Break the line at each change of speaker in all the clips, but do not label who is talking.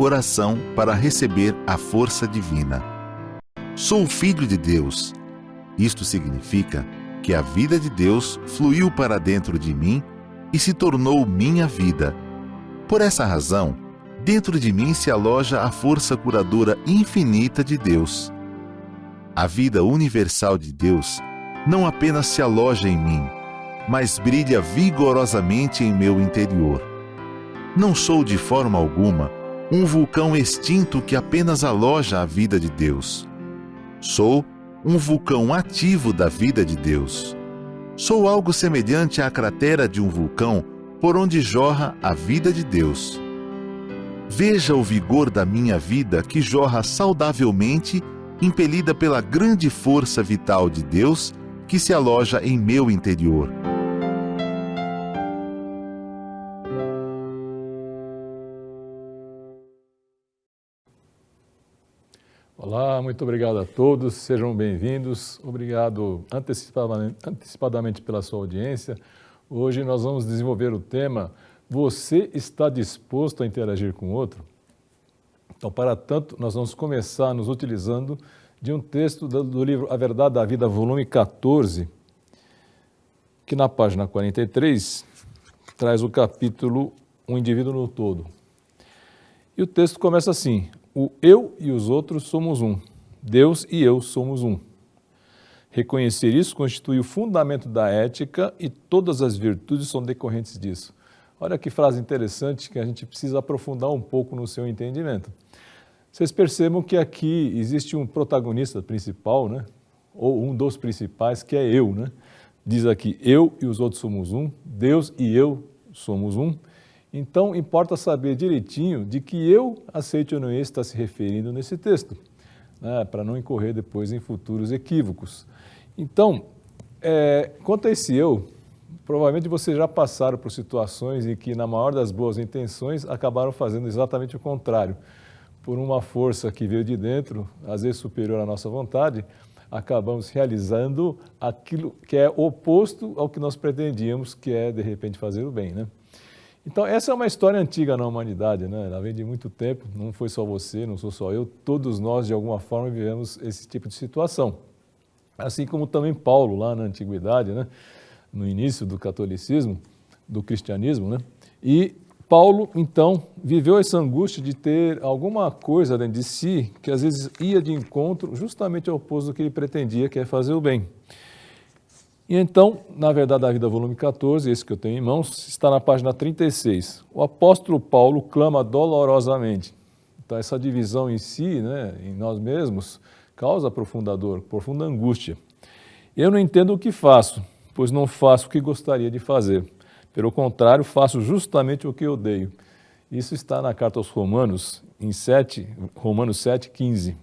coração para receber a força divina. Sou filho de Deus. Isto significa que a vida de Deus fluiu para dentro de mim e se tornou minha vida. Por essa razão, dentro de mim se aloja a força curadora infinita de Deus. A vida universal de Deus não apenas se aloja em mim, mas brilha vigorosamente em meu interior. Não sou de forma alguma um vulcão extinto que apenas aloja a vida de Deus. Sou um vulcão ativo da vida de Deus. Sou algo semelhante à cratera de um vulcão por onde jorra a vida de Deus. Veja o vigor da minha vida que jorra saudavelmente, impelida pela grande força vital de Deus que se aloja em meu interior.
Olá, muito obrigado a todos, sejam bem-vindos. Obrigado antecipadamente pela sua audiência. Hoje nós vamos desenvolver o tema: você está disposto a interagir com o outro? Então, para tanto, nós vamos começar nos utilizando de um texto do livro A Verdade da Vida, volume 14, que na página 43 traz o capítulo Um Indivíduo no Todo. E o texto começa assim: o eu e os outros somos um. Deus e eu somos um. Reconhecer isso constitui o fundamento da ética e todas as virtudes são decorrentes disso. Olha que frase interessante que a gente precisa aprofundar um pouco no seu entendimento. Vocês percebam que aqui existe um protagonista principal, né? Ou um dos principais, que é eu, né? Diz aqui, eu e os outros somos um, Deus e eu somos um. Então, importa saber direitinho de que eu, aceite ou não esse, está se referindo nesse texto, né, para não incorrer depois em futuros equívocos. Então, quanto a esse eu, provavelmente vocês já passaram por situações em que, na maior das boas intenções, acabaram fazendo exatamente o contrário. Por uma força que veio de dentro, às vezes superior à nossa vontade, acabamos realizando aquilo que é oposto ao que nós pretendíamos, que é, de repente, fazer o bem, né? Então, essa é uma história antiga na humanidade, né? Ela vem de muito tempo, não foi só você, não sou só eu, todos nós, de alguma forma, vivemos esse tipo de situação. Assim como também Paulo, lá na Antiguidade, né? No início do catolicismo, do cristianismo, né? E Paulo, então, viveu essa angústia de ter alguma coisa dentro de si que, às vezes, ia de encontro justamente ao oposto do que ele pretendia, que é fazer o bem. E então, na Verdade da Vida, volume 14, esse que eu tenho em mãos, está na página 36. O apóstolo Paulo clama dolorosamente. Então, essa divisão em si, né, em nós mesmos, causa profunda dor, profunda angústia. Eu não entendo o que faço, pois não faço o que gostaria de fazer. Pelo contrário, faço justamente o que odeio. Isso está na carta aos Romanos, Romanos 7, 15.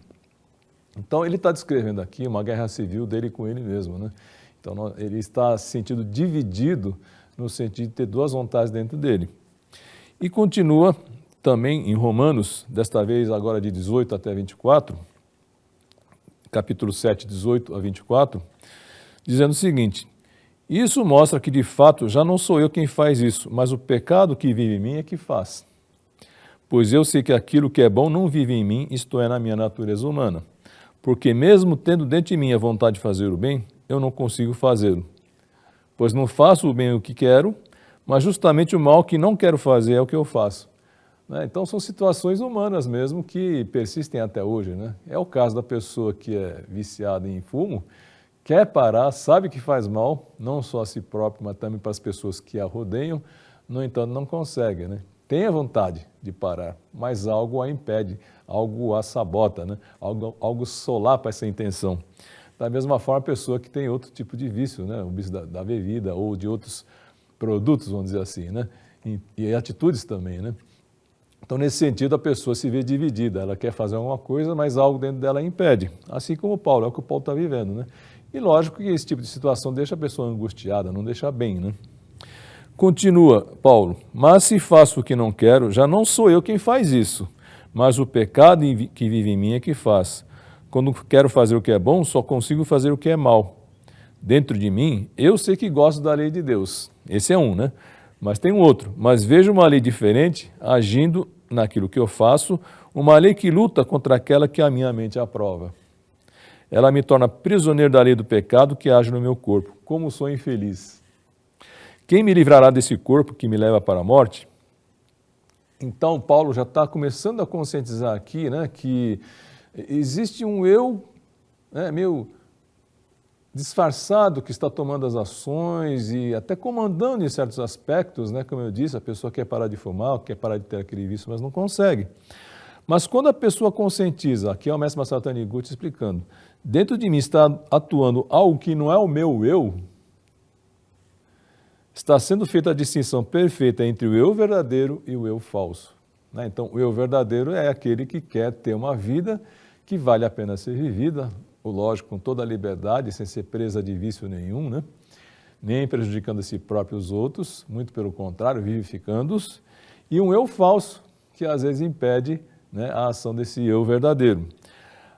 Então, ele está descrevendo aqui uma guerra civil dele com ele mesmo, né? Então, ele está se sentindo dividido no sentido de ter duas vontades dentro dele. E continua também em Romanos, desta vez agora de 18 até 24, capítulo 7, 18 a 24, dizendo o seguinte: isso mostra que de fato já não sou eu quem faz isso, mas o pecado que vive em mim é que faz. Pois eu sei que aquilo que é bom não vive em mim, isto é, na minha natureza humana. Porque mesmo tendo dentro de mim a vontade de fazer o bem, eu não consigo fazê-lo. Pois não faço o bem o que quero, mas justamente o mal que não quero fazer é o que eu faço. Né? Então são situações humanas mesmo que persistem até hoje, né? É o caso da pessoa que é viciada em fumo, quer parar, sabe que faz mal, não só a si próprio, mas também para as pessoas que a rodeiam, no entanto não consegue, né? Tem a vontade de parar, mas algo a impede, algo a sabota, né? Algo solapa essa intenção. Da mesma forma, a pessoa que tem outro tipo de vício, né? O vício da bebida ou de outros produtos, vamos dizer assim, né? E atitudes também, né? Então, nesse sentido, a pessoa se vê dividida. Ela quer fazer alguma coisa, mas algo dentro dela impede. Assim como Paulo, é o que o Paulo está vivendo, né? E lógico que esse tipo de situação deixa a pessoa angustiada, não deixa bem, né? Continua Paulo: mas se faço o que não quero, já não sou eu quem faz isso, mas o pecado que vive em mim é que faz. Quando quero fazer o que é bom, só consigo fazer o que é mal. Dentro de mim, eu sei que gosto da lei de Deus. Esse é um, né? Mas tem um outro. Mas vejo uma lei diferente agindo naquilo que eu faço, uma lei que luta contra aquela que a minha mente aprova. Ela me torna prisioneiro da lei do pecado que age no meu corpo. Como sou infeliz! Quem me livrará desse corpo que me leva para a morte? Então, Paulo já está começando a conscientizar aqui, né, que existe um eu, né, meio disfarçado que está tomando as ações e até comandando em certos aspectos, né, como eu disse, a pessoa quer parar de fumar, quer parar de ter aquele vício, mas não consegue. Mas quando a pessoa conscientiza, aqui é o mestre Masaru Taniguchi explicando, dentro de mim está atuando algo que não é o meu eu, está sendo feita a distinção perfeita entre o eu verdadeiro e o eu falso. Né? Então, o eu verdadeiro é aquele que quer ter uma vida que vale a pena ser vivida, lógico, com toda a liberdade, sem ser presa de vício nenhum, né? Nem prejudicando a si próprio e os outros, muito pelo contrário, vivificando-os, e um eu falso, que às vezes impede, né, a ação desse eu verdadeiro.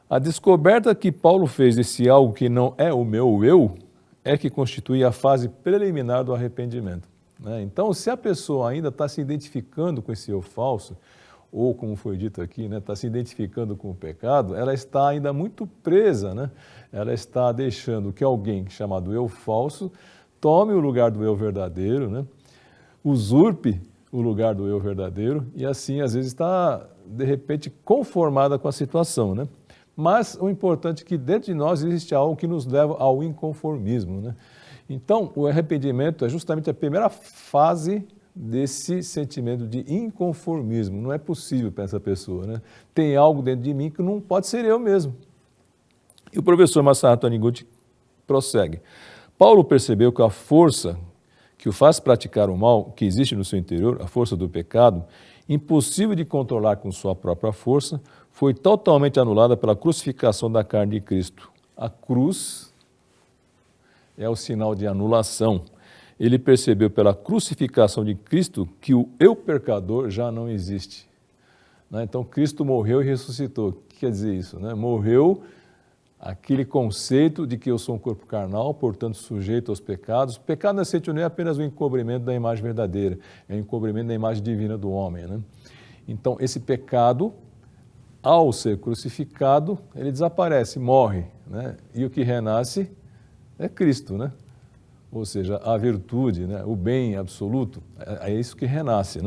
A descoberta que Paulo fez desse algo que não é o meu eu, é que constitui a fase preliminar do arrependimento. Né? Então, se a pessoa ainda está se identificando com esse eu falso, ou como foi dito aqui, né, está se identificando com o pecado, ela está ainda muito presa, né? Ela está deixando que alguém chamado eu falso tome o lugar do eu verdadeiro, né? Usurpe o lugar do eu verdadeiro e assim, às vezes, está, de repente, conformada com a situação, né? Mas o importante é que dentro de nós existe algo que nos leva ao inconformismo, né? Então, o arrependimento é justamente a primeira fase desse sentimento de inconformismo. Não é possível para essa pessoa, né? Tem algo dentro de mim que não pode ser eu mesmo. E o professor Masaru Taniguchi prossegue. Paulo percebeu que a força que o faz praticar o mal, que existe no seu interior, a força do pecado, impossível de controlar com sua própria força, foi totalmente anulada pela crucificação da carne de Cristo. A cruz é o sinal de anulação. Ele percebeu pela crucificação de Cristo que o eu pecador já não existe. Então, Cristo morreu e ressuscitou. O que quer dizer isso? Morreu aquele conceito de que eu sou um corpo carnal, portanto sujeito aos pecados. O pecado na essência não é apenas o encobrimento da imagem verdadeira, é o encobrimento da imagem divina do homem. Então, esse pecado, ao ser crucificado, ele desaparece, morre. E o que renasce é Cristo, Ou seja, a virtude, o bem absoluto, é isso que renasce.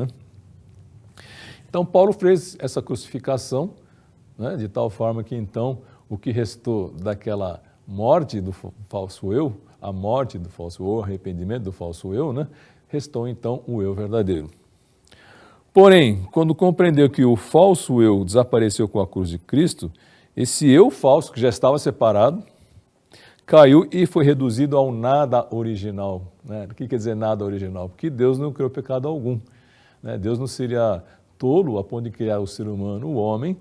Então, Paulo fez essa crucificação, de tal forma que, então, o que restou daquela morte do falso eu, a morte do falso eu, o arrependimento do falso eu, restou, então, o eu verdadeiro. Porém, quando compreendeu que o falso eu desapareceu com a cruz de Cristo, esse eu falso, que já estava separado, caiu e foi reduzido ao nada original. O que quer dizer nada original? Porque Deus não criou pecado algum. Deus não seria tolo a ponto de criar o ser humano, o homem,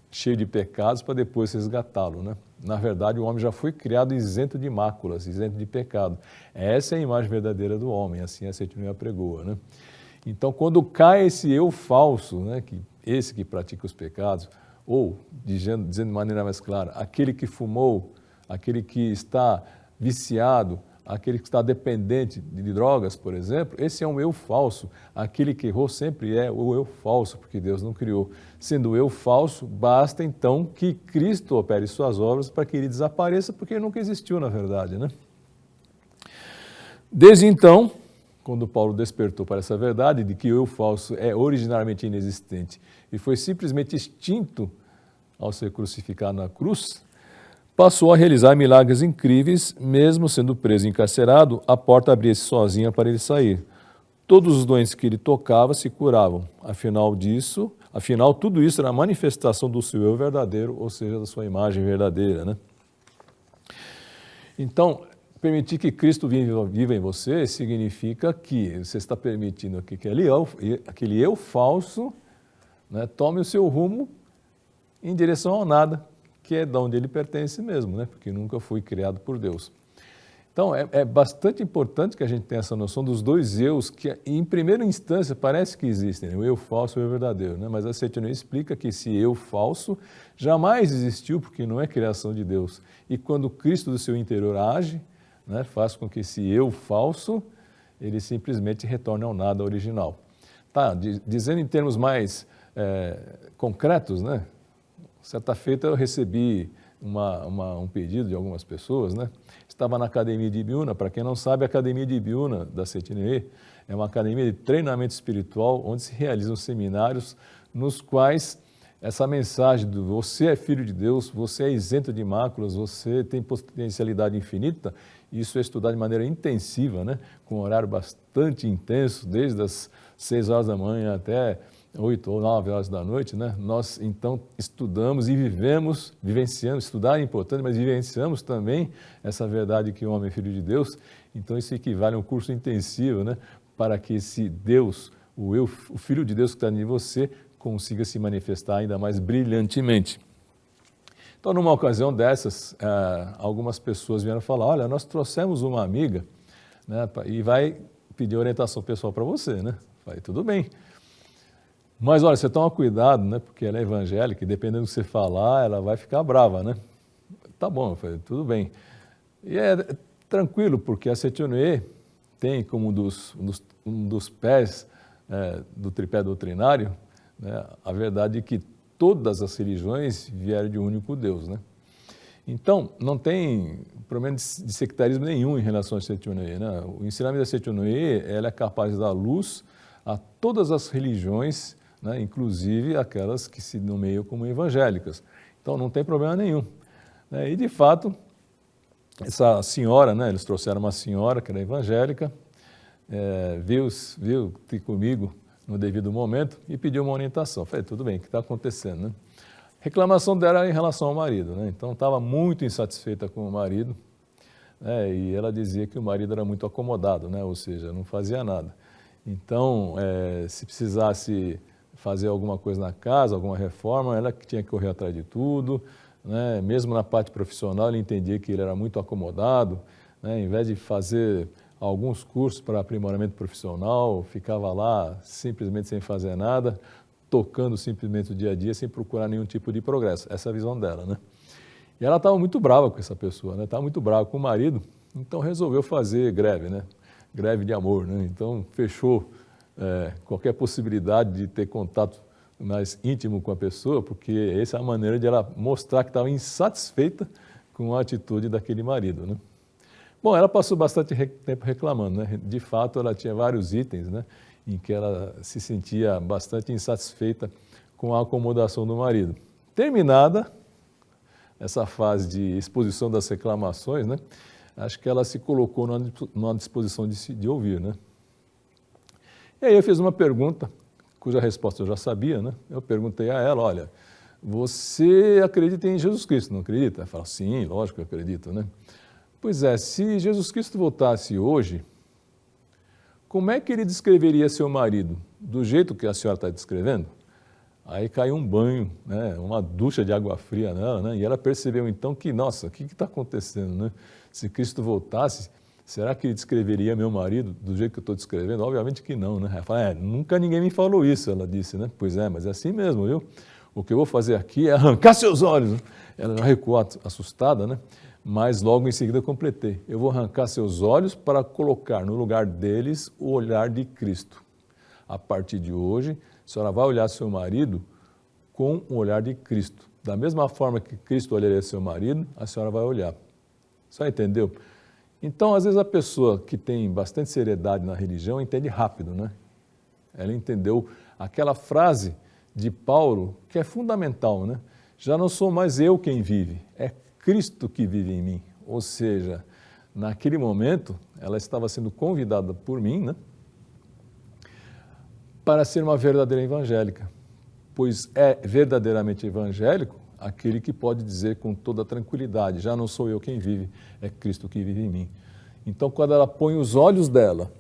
cheio de pecados, para depois resgatá-lo. Na verdade, o homem já foi criado isento de máculas, isento de pecado. Essa é a imagem verdadeira do homem, assim a Sétima apregoa. Então, quando cai esse eu falso, esse que pratica os pecados, ou, dizendo de maneira mais clara, aquele que fumou, aquele que está viciado, aquele que está dependente de drogas, por exemplo, esse é um eu falso. Aquele que errou sempre é o eu falso, porque Deus não criou. Sendo o eu falso, basta então que Cristo opere suas obras para que ele desapareça, porque ele nunca existiu na verdade. Desde então, quando Paulo despertou para essa verdade de que o eu falso é originariamente inexistente e foi simplesmente extinto ao ser crucificado na cruz, passou a realizar milagres incríveis, mesmo sendo preso e encarcerado, a porta abria-se sozinha para ele sair. Todos os doentes que ele tocava se curavam. Afinal, tudo isso era a manifestação do seu eu verdadeiro, ou seja, da sua imagem verdadeira. Então, permitir que Cristo viva em você significa que você está permitindo que aquele eu falso, tome o seu rumo em direção ao nada, que é de onde ele pertence mesmo, porque nunca foi criado por Deus. Então, é bastante importante que a gente tenha essa noção dos dois eus, que em primeira instância parece que existem, o eu falso e o eu verdadeiro, mas a Sétima explica que esse eu falso jamais existiu, porque não é criação de Deus. E quando Cristo do seu interior age, faz com que esse eu falso, ele simplesmente retorne ao nada original. Tá, dizendo em termos mais concretos, né? Certa feita eu recebi um pedido de algumas pessoas, né? Estava na Academia de Ibiúna. Para quem não sabe, a Academia de Ibiúna da CETINEE é uma academia de treinamento espiritual onde se realizam seminários nos quais essa mensagem do você é filho de Deus, você é isento de máculas, você tem potencialidade infinita, isso é estudado de maneira intensiva, né? Com um horário bastante intenso, desde as 6 horas da manhã até 8 ou 9 horas da noite, né? Nós, então, estudamos e vivenciamos, estudar é importante, mas vivenciamos também essa verdade que o homem é filho de Deus. Então, isso equivale a um curso intensivo, né? Para que esse Deus, o Filho de Deus que está em você, consiga se manifestar ainda mais brilhantemente. Então, numa ocasião dessas, algumas pessoas vieram falar, olha, nós trouxemos uma amiga, né? E vai pedir orientação pessoal para você, né? Falei, tudo bem. Mas, olha, você toma cuidado, né? Porque ela é evangélica e dependendo do que você falar, ela vai ficar brava, né? Tá bom, eu falei, tudo bem. E é tranquilo, porque a CETINEE tem como um dos pés do tripé doutrinário, né, a verdade de que todas as religiões vieram de um único Deus, né? Então, não tem problema de sectarismo nenhum em relação à CETINEE, né? O ensinamento da CETINEE, ela é capaz de dar luz a todas as religiões, né, inclusive aquelas que se nomeiam como evangélicas. Então, não tem problema nenhum. E, de fato, essa senhora, né, eles trouxeram uma senhora que era evangélica, veio comigo no devido momento e pediu uma orientação. Falei, tudo bem, o que está acontecendo, né? Reclamação dela era em relação ao marido, né? Então, estava muito insatisfeita com o marido, né? E ela dizia que o marido era muito acomodado, né? Ou seja, não fazia nada. Então, se precisasse fazer alguma coisa na casa, alguma reforma, ela que tinha que correr atrás de tudo, né? Mesmo na parte profissional, ele entendia que ele era muito acomodado, né? Em vez de fazer alguns cursos para aprimoramento profissional, ficava lá simplesmente sem fazer nada, tocando simplesmente o dia a dia, sem procurar nenhum tipo de progresso. Essa é a visão dela, né? E ela estava muito brava com essa pessoa, né? Estava muito brava com o marido, então resolveu fazer greve, né? Greve de amor, né? Então fechou qualquer possibilidade de ter contato mais íntimo com a pessoa, porque essa é a maneira de ela mostrar que estava insatisfeita com a atitude daquele marido, né? Bom, ela passou bastante tempo reclamando, né? De fato, ela tinha vários itens, né, em que ela se sentia bastante insatisfeita com a acomodação do marido. Terminada essa fase de exposição das reclamações, né, acho que ela se colocou numa disposição de ouvir, né? E aí eu fiz uma pergunta, cuja resposta eu já sabia, né? Eu perguntei a ela, olha, você acredita em Jesus Cristo, não acredita? Ela falou, sim, lógico que eu acredito, né? Pois é, se Jesus Cristo voltasse hoje, como é que ele descreveria seu marido? Do jeito que a senhora está descrevendo? Aí caiu um banho, né, uma ducha de água fria nela, né, e ela percebeu então que, nossa, o que está acontecendo, né? Se Cristo voltasse, será que ele descreveria meu marido do jeito que eu estou descrevendo? Obviamente que não, né? Ela fala, nunca ninguém me falou isso, ela disse, né? Pois é, mas é assim mesmo, viu? O que eu vou fazer aqui é arrancar seus olhos. Ela já recuou assustada, né? Mas logo em seguida eu completei. Eu vou arrancar seus olhos para colocar no lugar deles o olhar de Cristo. A partir de hoje, a senhora vai olhar seu marido com o olhar de Cristo. Da mesma forma que Cristo olharia seu marido, a senhora vai olhar. Só entendeu? Então, às vezes a pessoa que tem bastante seriedade na religião entende rápido, né? Ela entendeu aquela frase de Paulo que é fundamental, né? Já não sou mais eu quem vive, é Cristo que vive em mim. Ou seja, naquele momento, ela estava sendo convidada por mim, né, para ser uma verdadeira evangélica, pois é verdadeiramente evangélico aquele que pode dizer com toda tranquilidade, já não sou eu quem vive, é Cristo que vive em mim. Então, quando ela põe os olhos dela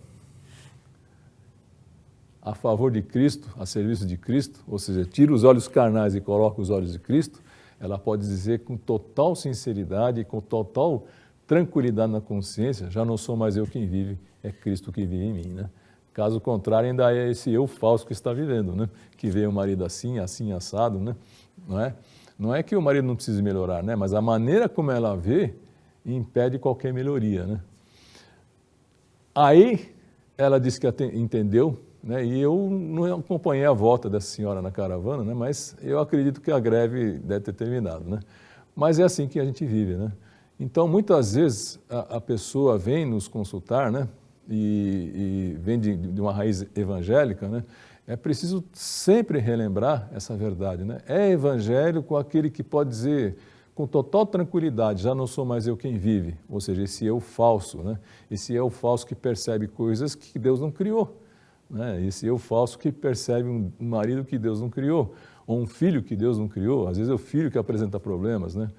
a favor de Cristo, a serviço de Cristo, ou seja, tira os olhos carnais e coloca os olhos de Cristo, ela pode dizer com total sinceridade, com total tranquilidade na consciência, já não sou mais eu quem vive, é Cristo que vive em mim, né? Caso contrário, ainda é esse eu falso que está vivendo, né? Que vê o marido assim, assim, assado, né? Não é que o marido não precise melhorar, né? Mas a maneira como ela vê impede qualquer melhoria, né? Aí ela disse que entendeu né? E eu não acompanhei a volta dessa senhora na caravana, né? Mas eu acredito que a greve deve ter terminado, né? Mas é assim que a gente vive, né? Então, muitas vezes, a pessoa vem nos consultar, né? E vem de uma raiz evangélica, né? É preciso sempre relembrar essa verdade, né? É evangélico aquele que pode dizer com total tranquilidade, já não sou mais eu quem vive, ou seja, esse eu falso, né? Esse eu falso que percebe coisas que Deus não criou, né? Esse eu falso que percebe um marido que Deus não criou, ou um filho que Deus não criou. Às vezes é o filho que apresenta problemas, né?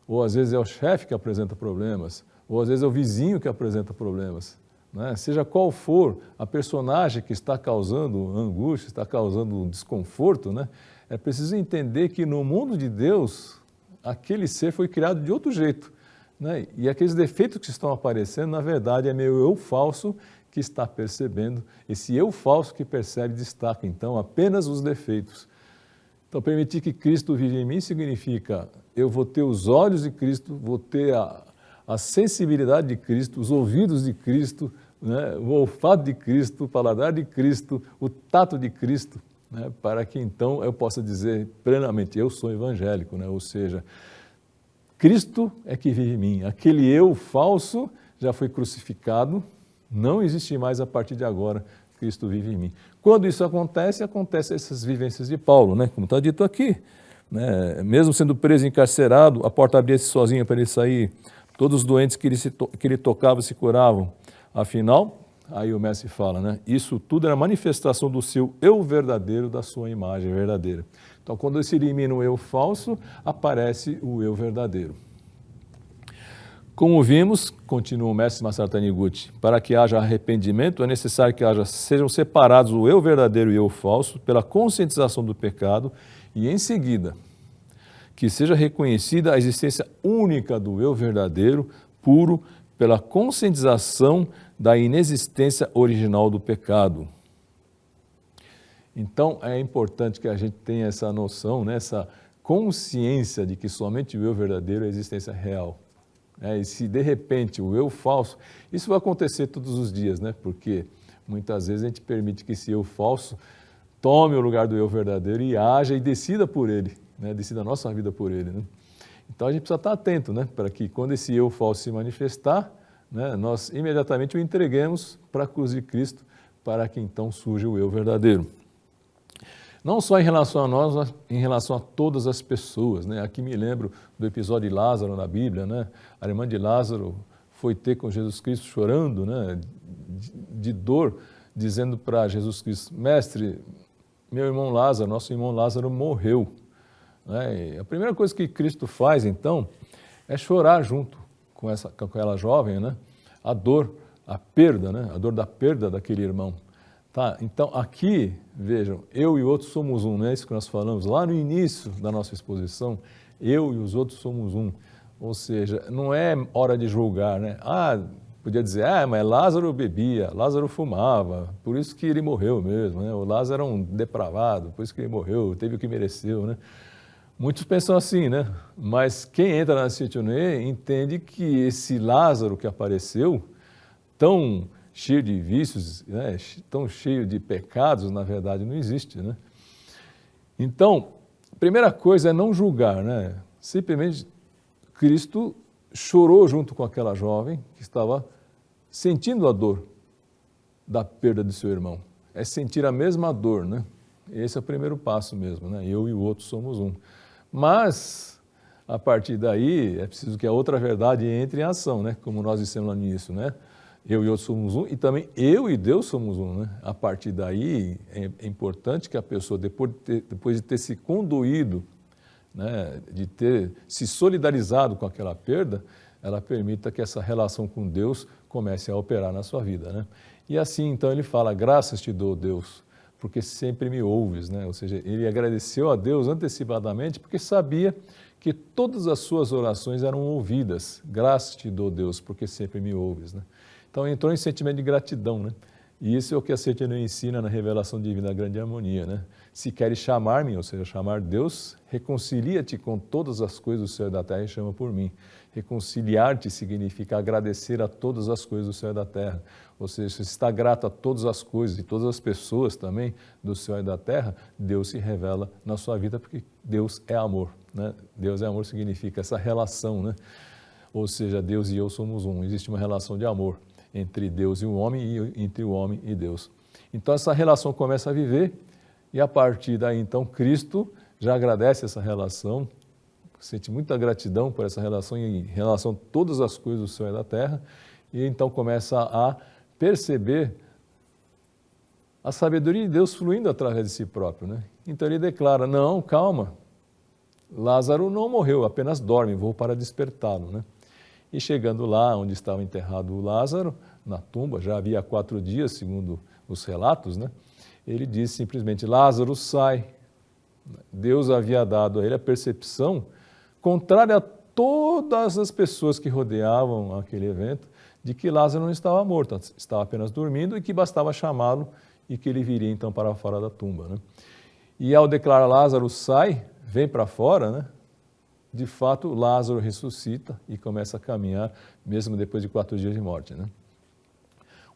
Ou às vezes é o chefe que apresenta problemas, ou às vezes é o vizinho que apresenta problemas, né? Seja qual for a personagem que está causando angústia, está causando desconforto, né? É preciso entender que no mundo de Deus, aquele ser foi criado de outro jeito, né? E aqueles defeitos que estão aparecendo, na verdade, é meu eu falso que está percebendo. Esse eu falso que percebe destaca, então, apenas os defeitos. Então, permitir que Cristo vive em mim significa eu vou ter os olhos de Cristo, vou ter a sensibilidade de Cristo, os ouvidos de Cristo, né? O olfato de Cristo, o paladar de Cristo, o tato de Cristo, né? Para que então eu possa dizer plenamente, eu sou evangélico, né? Ou seja, Cristo é que vive em mim. Aquele eu falso já foi crucificado, não existe mais a partir de agora. Cristo vive em mim. Quando isso acontece, acontecem essas vivências de Paulo, né? Como está dito aqui, né? Mesmo sendo preso e encarcerado, a porta abria-se sozinha para ele sair. Todos os doentes que ele tocava se curavam. Afinal, aí o mestre fala, né? Isso tudo era manifestação do seu eu verdadeiro, da sua imagem verdadeira. Então, quando se elimina o eu falso, aparece o eu verdadeiro. Como vimos, continua o mestre Masaru Taniguchi, para que haja arrependimento é necessário que sejam separados o eu verdadeiro e o eu falso pela conscientização do pecado e, em seguida, que seja reconhecida a existência única do eu verdadeiro, puro, pela conscientização da inexistência original do pecado. Então, é importante que a gente tenha essa noção, né, essa consciência de que somente o eu verdadeiro é a existência real. E se de repente o eu falso, isso vai acontecer todos os dias, né? Porque muitas vezes a gente permite que esse eu falso tome o lugar do eu verdadeiro e haja e decida por ele, né? Decida a nossa vida por ele, né? Então a gente precisa estar atento, né? Para que quando esse eu falso se manifestar, né, nós imediatamente o entreguemos para a cruz de Cristo, para que então surja o eu verdadeiro. Não só em relação a nós, mas em relação a todas as pessoas, né? Aqui me lembro do episódio de Lázaro na Bíblia, né? A irmã de Lázaro foi ter com Jesus Cristo chorando, né? De dor, dizendo para Jesus Cristo, mestre, meu irmão Lázaro, nosso irmão Lázaro morreu, né? E a primeira coisa que Cristo faz, então, é chorar junto com aquela jovem, né? A dor, a perda, né? A dor da perda daquele irmão. Tá, então aqui, vejam, eu e outros somos um, não é isso que nós falamos lá no início da nossa exposição, eu e os outros somos um, ou seja, não é hora de julgar, né? Podia dizer, mas Lázaro bebia, Lázaro fumava, por isso que ele morreu mesmo, né? O Lázaro era um depravado, por isso que ele morreu, teve o que mereceu, né? Muitos pensam assim, né? Mas quem entra na Seitonê entende que esse Lázaro que apareceu, tão cheio de vícios, né? Tão cheio de pecados, na verdade, não existe, né? Então, a primeira coisa é não julgar, né? Simplesmente, Cristo chorou junto com aquela jovem que estava sentindo a dor da perda de seu irmão. É sentir a mesma dor, né? Esse é o primeiro passo mesmo, né? Eu e o outro somos um. Mas, a partir daí, é preciso que a outra verdade entre em ação, né? Como nós dissemos lá no início, né? Eu e outros somos um, e também eu e Deus somos um, né? A partir daí, é importante que a pessoa, depois de ter se conduído, né, de ter se solidarizado com aquela perda, ela permita que essa relação com Deus comece a operar na sua vida, né? E assim, então, ele fala, graças te dou, Deus, porque sempre me ouves, né? Ou seja, ele agradeceu a Deus antecipadamente porque sabia que todas as suas orações eram ouvidas. Graças te dou, Deus, porque sempre me ouves, né? Então, entrou em sentimento de gratidão, né? E isso é o que a Seitonê ensina na revelação divina da grande harmonia, né? Se queres chamar-me, ou seja, chamar Deus, reconcilia-te com todas as coisas do céu e da terra e chama por mim. Reconciliar-te significa agradecer a todas as coisas do céu e da terra. Ou seja, se está grato a todas as coisas e todas as pessoas também do céu e da terra, Deus se revela na sua vida, porque Deus é amor, né? Deus é amor significa essa relação, né? Ou seja, Deus e eu somos um. Existe uma relação de amor entre Deus e o homem e entre o homem e Deus. Então essa relação começa a viver e a partir daí então Cristo já agradece essa relação, sente muita gratidão por essa relação em relação a todas as coisas do céu e da terra e então começa a perceber a sabedoria de Deus fluindo através de si próprio, né? Então ele declara, não, calma, Lázaro não morreu, apenas dorme, vou para despertá-lo, né? E chegando lá onde estava enterrado o Lázaro, na tumba, já havia 4 dias, segundo os relatos, né? Ele disse simplesmente, Lázaro, sai. Deus havia dado a ele a percepção, contrária a todas as pessoas que rodeavam aquele evento, de que Lázaro não estava morto, estava apenas dormindo e que bastava chamá-lo e que ele viria então para fora da tumba, né? E ao declarar Lázaro, sai, vem para fora, né? De fato, Lázaro ressuscita e começa a caminhar, mesmo depois de 4 dias de morte, né?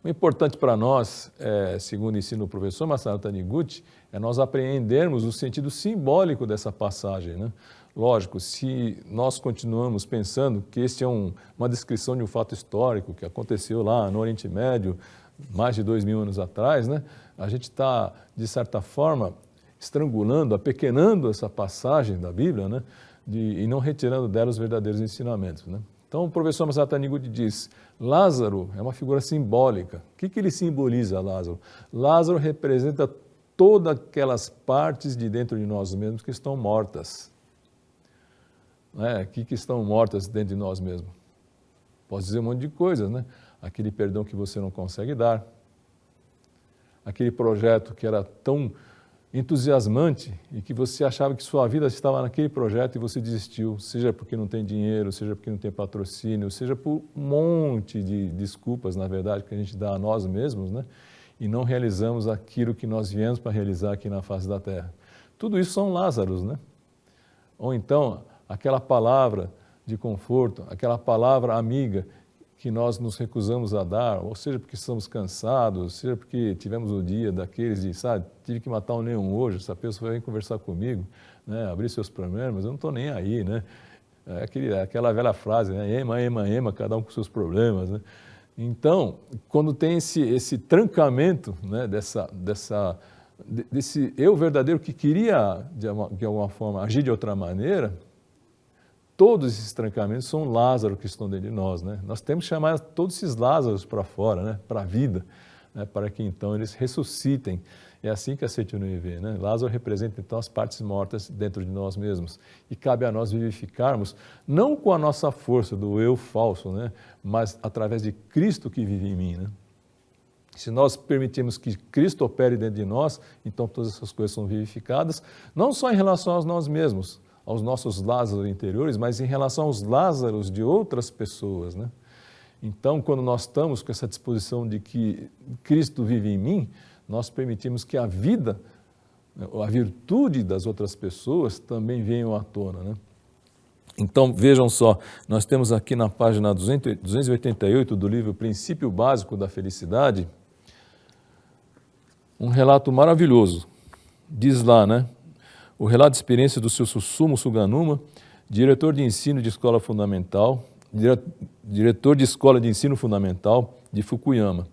O importante para nós, segundo ensina o professor Masaru Taniguchi, é nós apreendermos o sentido simbólico dessa passagem, né? Lógico, se nós continuamos pensando que este é uma descrição de um fato histórico que aconteceu lá no Oriente Médio, mais de 2000 anos atrás, né? A gente está, de certa forma, estrangulando, apequenando essa passagem da Bíblia, né? E não retirando dela os verdadeiros ensinamentos, né? Então, o professor Masaru Taniguchi diz, Lázaro é uma figura simbólica. O que ele simboliza, Lázaro? Lázaro representa todas aquelas partes de dentro de nós mesmos que estão mortas. Que estão mortas dentro de nós mesmos? Posso dizer um monte de coisas, né? Aquele perdão que você não consegue dar, aquele projeto que era tão entusiasmante e que você achava que sua vida estava naquele projeto e você desistiu, seja porque não tem dinheiro, seja porque não tem patrocínio, seja por um monte de desculpas, na verdade, que a gente dá a nós mesmos, né? E não realizamos aquilo que nós viemos para realizar aqui na face da terra. Tudo isso são Lázaros, né? Ou então, aquela palavra de conforto, aquela palavra amiga que nós nos recusamos a dar, ou seja, porque estamos cansados, seja porque tivemos o dia daqueles de, sabe, tive que matar um leão hoje, essa pessoa vem conversar comigo, né, abrir seus problemas, eu não estou nem aí, né? Aquela velha frase, né, ema, ema, ema, cada um com seus problemas, né? Então, quando tem esse trancamento, né, desse eu verdadeiro que queria, de alguma forma, agir de outra maneira, todos esses trancamentos são Lázaro que estão dentro de nós, né? Nós temos que chamar todos esses Lázaros para fora, né? Para a vida, né? Para que então eles ressuscitem. É assim que a Seitonui vê, né? Lázaro representa então as partes mortas dentro de nós mesmos. E cabe a nós vivificarmos, não com a nossa força do eu falso, né? Mas através de Cristo que vive em mim, né? Se nós permitirmos que Cristo opere dentro de nós, então todas essas coisas são vivificadas, não só em relação a nós mesmos, aos nossos Lázaros interiores, mas em relação aos Lázaros de outras pessoas, né? Então, quando nós estamos com essa disposição de que Cristo vive em mim, nós permitimos que a vida, a virtude das outras pessoas também venham à tona, né? Então, vejam só, nós temos aqui na página 288 do livro Princípio Básico da Felicidade, um relato maravilhoso. Diz lá, né? O relato de experiência do seu Susumu Suganuma, diretor de ensino de escola fundamental, diretor de escola de ensino fundamental de Fukuyama.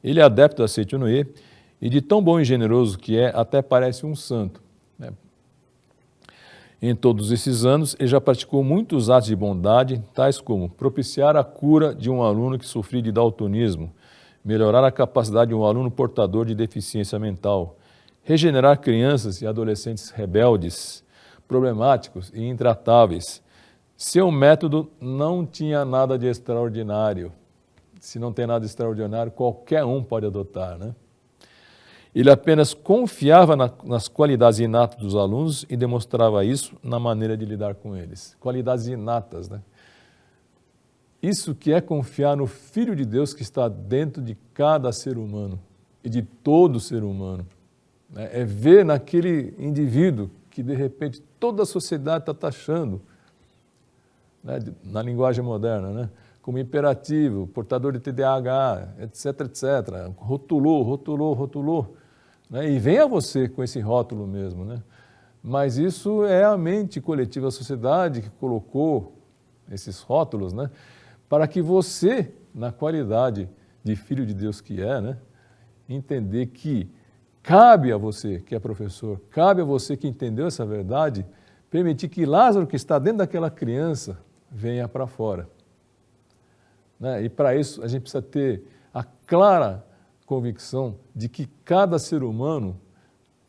Ele é adepto da Seitonui e de tão bom e generoso que é, até parece um santo, né? Em todos esses anos, ele já praticou muitos atos de bondade, tais como propiciar a cura de um aluno que sofria de daltonismo, melhorar a capacidade de um aluno portador de deficiência mental, regenerar crianças e adolescentes rebeldes, problemáticos e intratáveis. Seu método não tinha nada de extraordinário. Se não tem nada de extraordinário, qualquer um pode adotar, né? Ele apenas confiava nas qualidades inatas dos alunos e demonstrava isso na maneira de lidar com eles. Qualidades inatas, né? Isso que é confiar no Filho de Deus que está dentro de cada ser humano e de todo ser humano. né? É ver naquele indivíduo que, de repente, toda a sociedade está taxando, né, na linguagem moderna, né, como imperativo, portador de TDAH, etc., etc. Rotulou, né, e vem a você com esse rótulo mesmo, né? Mas isso é a mente coletiva da sociedade que colocou esses rótulos, né, para que você, na qualidade de filho de Deus que é, né, entender que cabe a você, que é professor, cabe a você que entendeu essa verdade, permitir que Lázaro, que está dentro daquela criança, venha para fora, né? E para isso a gente precisa ter a clara convicção de que cada ser humano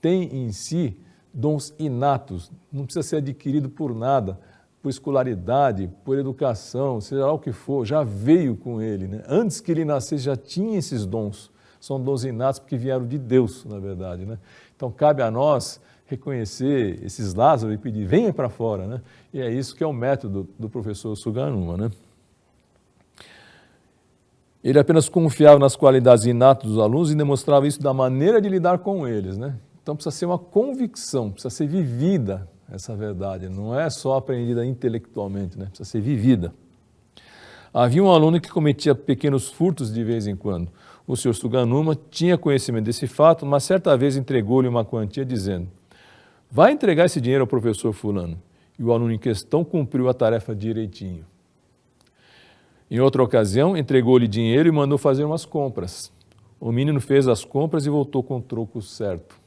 tem em si dons inatos, não precisa ser adquirido por nada, por escolaridade, por educação, seja lá o que for, já veio com ele, né? Antes que ele nascesse já tinha esses dons, são dons inatos porque vieram de Deus, na verdade, né? Então cabe a nós reconhecer esses Lázaros e pedir, venha para fora, né? E é isso que é o método do professor Suganuma, né? Ele apenas confiava nas qualidades inatas dos alunos e demonstrava isso da maneira de lidar com eles, né? Então precisa ser uma convicção, precisa ser vivida essa verdade, não é só aprendida intelectualmente, né? Precisa ser vivida. Havia um aluno que cometia pequenos furtos de vez em quando. O senhor Suganuma tinha conhecimento desse fato, mas certa vez entregou-lhe uma quantia dizendo, vai entregar esse dinheiro ao professor fulano. E o aluno em questão cumpriu a tarefa direitinho. Em outra ocasião, entregou-lhe dinheiro e mandou fazer umas compras. O menino fez as compras e voltou com o troco certo.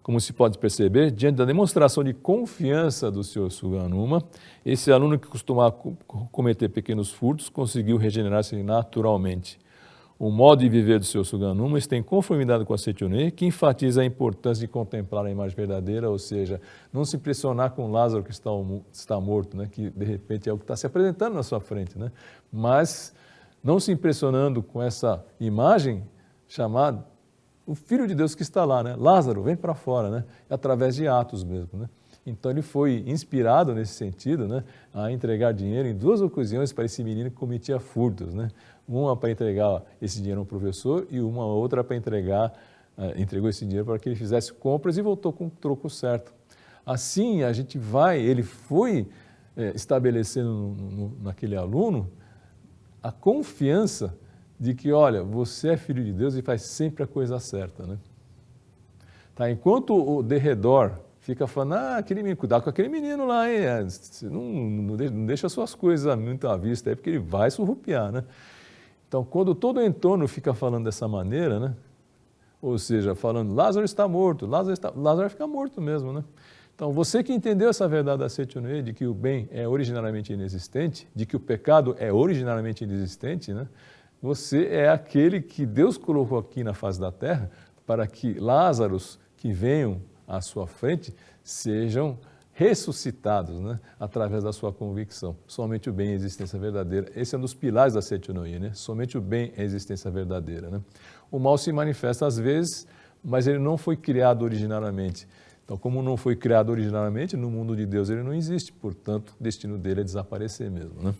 Como se pode perceber, diante da demonstração de confiança do senhor Suganuma, esse aluno que costumava cometer pequenos furtos conseguiu regenerar-se naturalmente. O modo de viver do senhor Suganuma está em conformidade com a Seitione, que enfatiza a importância de contemplar a imagem verdadeira, ou seja, não se impressionar com Lázaro que está morto, né, que de repente é o que está se apresentando na sua frente, né, mas não se impressionando com essa imagem chamada o Filho de Deus que está lá, né? Lázaro, vem para fora, né? Através de atos mesmo, né? Então ele foi inspirado nesse sentido, né, a entregar dinheiro em duas ocasiões para esse menino que cometia furtos, né? Uma para entregar esse dinheiro ao professor e uma outra para entregou esse dinheiro para que ele fizesse compras e voltou com o troco certo. Assim ele foi estabelecendo naquele aluno a confiança de que, olha, você é filho de Deus e faz sempre a coisa certa, né? Tá? Enquanto o derredor fica falando, cuidado com aquele menino lá, hein? Não deixa suas coisas muito à vista aí, porque ele vai surrupiar, né? Então, quando todo o entorno fica falando dessa maneira, né? Ou seja, falando, Lázaro está morto, Lázaro vai ficar morto mesmo, né? Então, você que entendeu essa verdade da Seitione, de que o bem é originariamente inexistente, de que o pecado é originariamente inexistente, né? Você é aquele que Deus colocou aqui na face da terra para que Lázaros que venham à sua frente sejam ressuscitados, né, através da sua convicção. Somente o bem é a existência verdadeira. Esse é um dos pilares da Seitione, né? Somente o bem é a existência verdadeira, né? O mal se manifesta às vezes, mas ele não foi criado originariamente. Então, como não foi criado originariamente, no mundo de Deus ele não existe, portanto, o destino dele é desaparecer mesmo, né?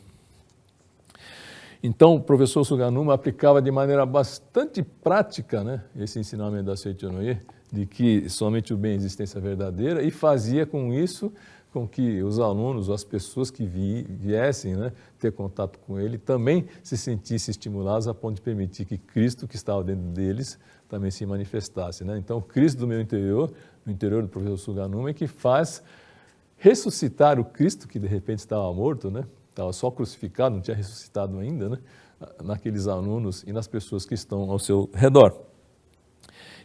Então, o professor Suganuma aplicava de maneira bastante prática, né, esse ensinamento da Seitione, de que somente o bem é a existência verdadeira, e fazia com isso com que os alunos, ou as pessoas que viessem, né, ter contato com ele, também se sentissem estimulados a ponto de permitir que Cristo, que estava dentro deles, também se manifestasse, né? Então, o Cristo do meu interior, no interior do professor Suganuma, é que faz ressuscitar o Cristo que de repente estava morto, né? Estava só crucificado, não tinha ressuscitado ainda, né? Naqueles alunos e nas pessoas que estão ao seu redor.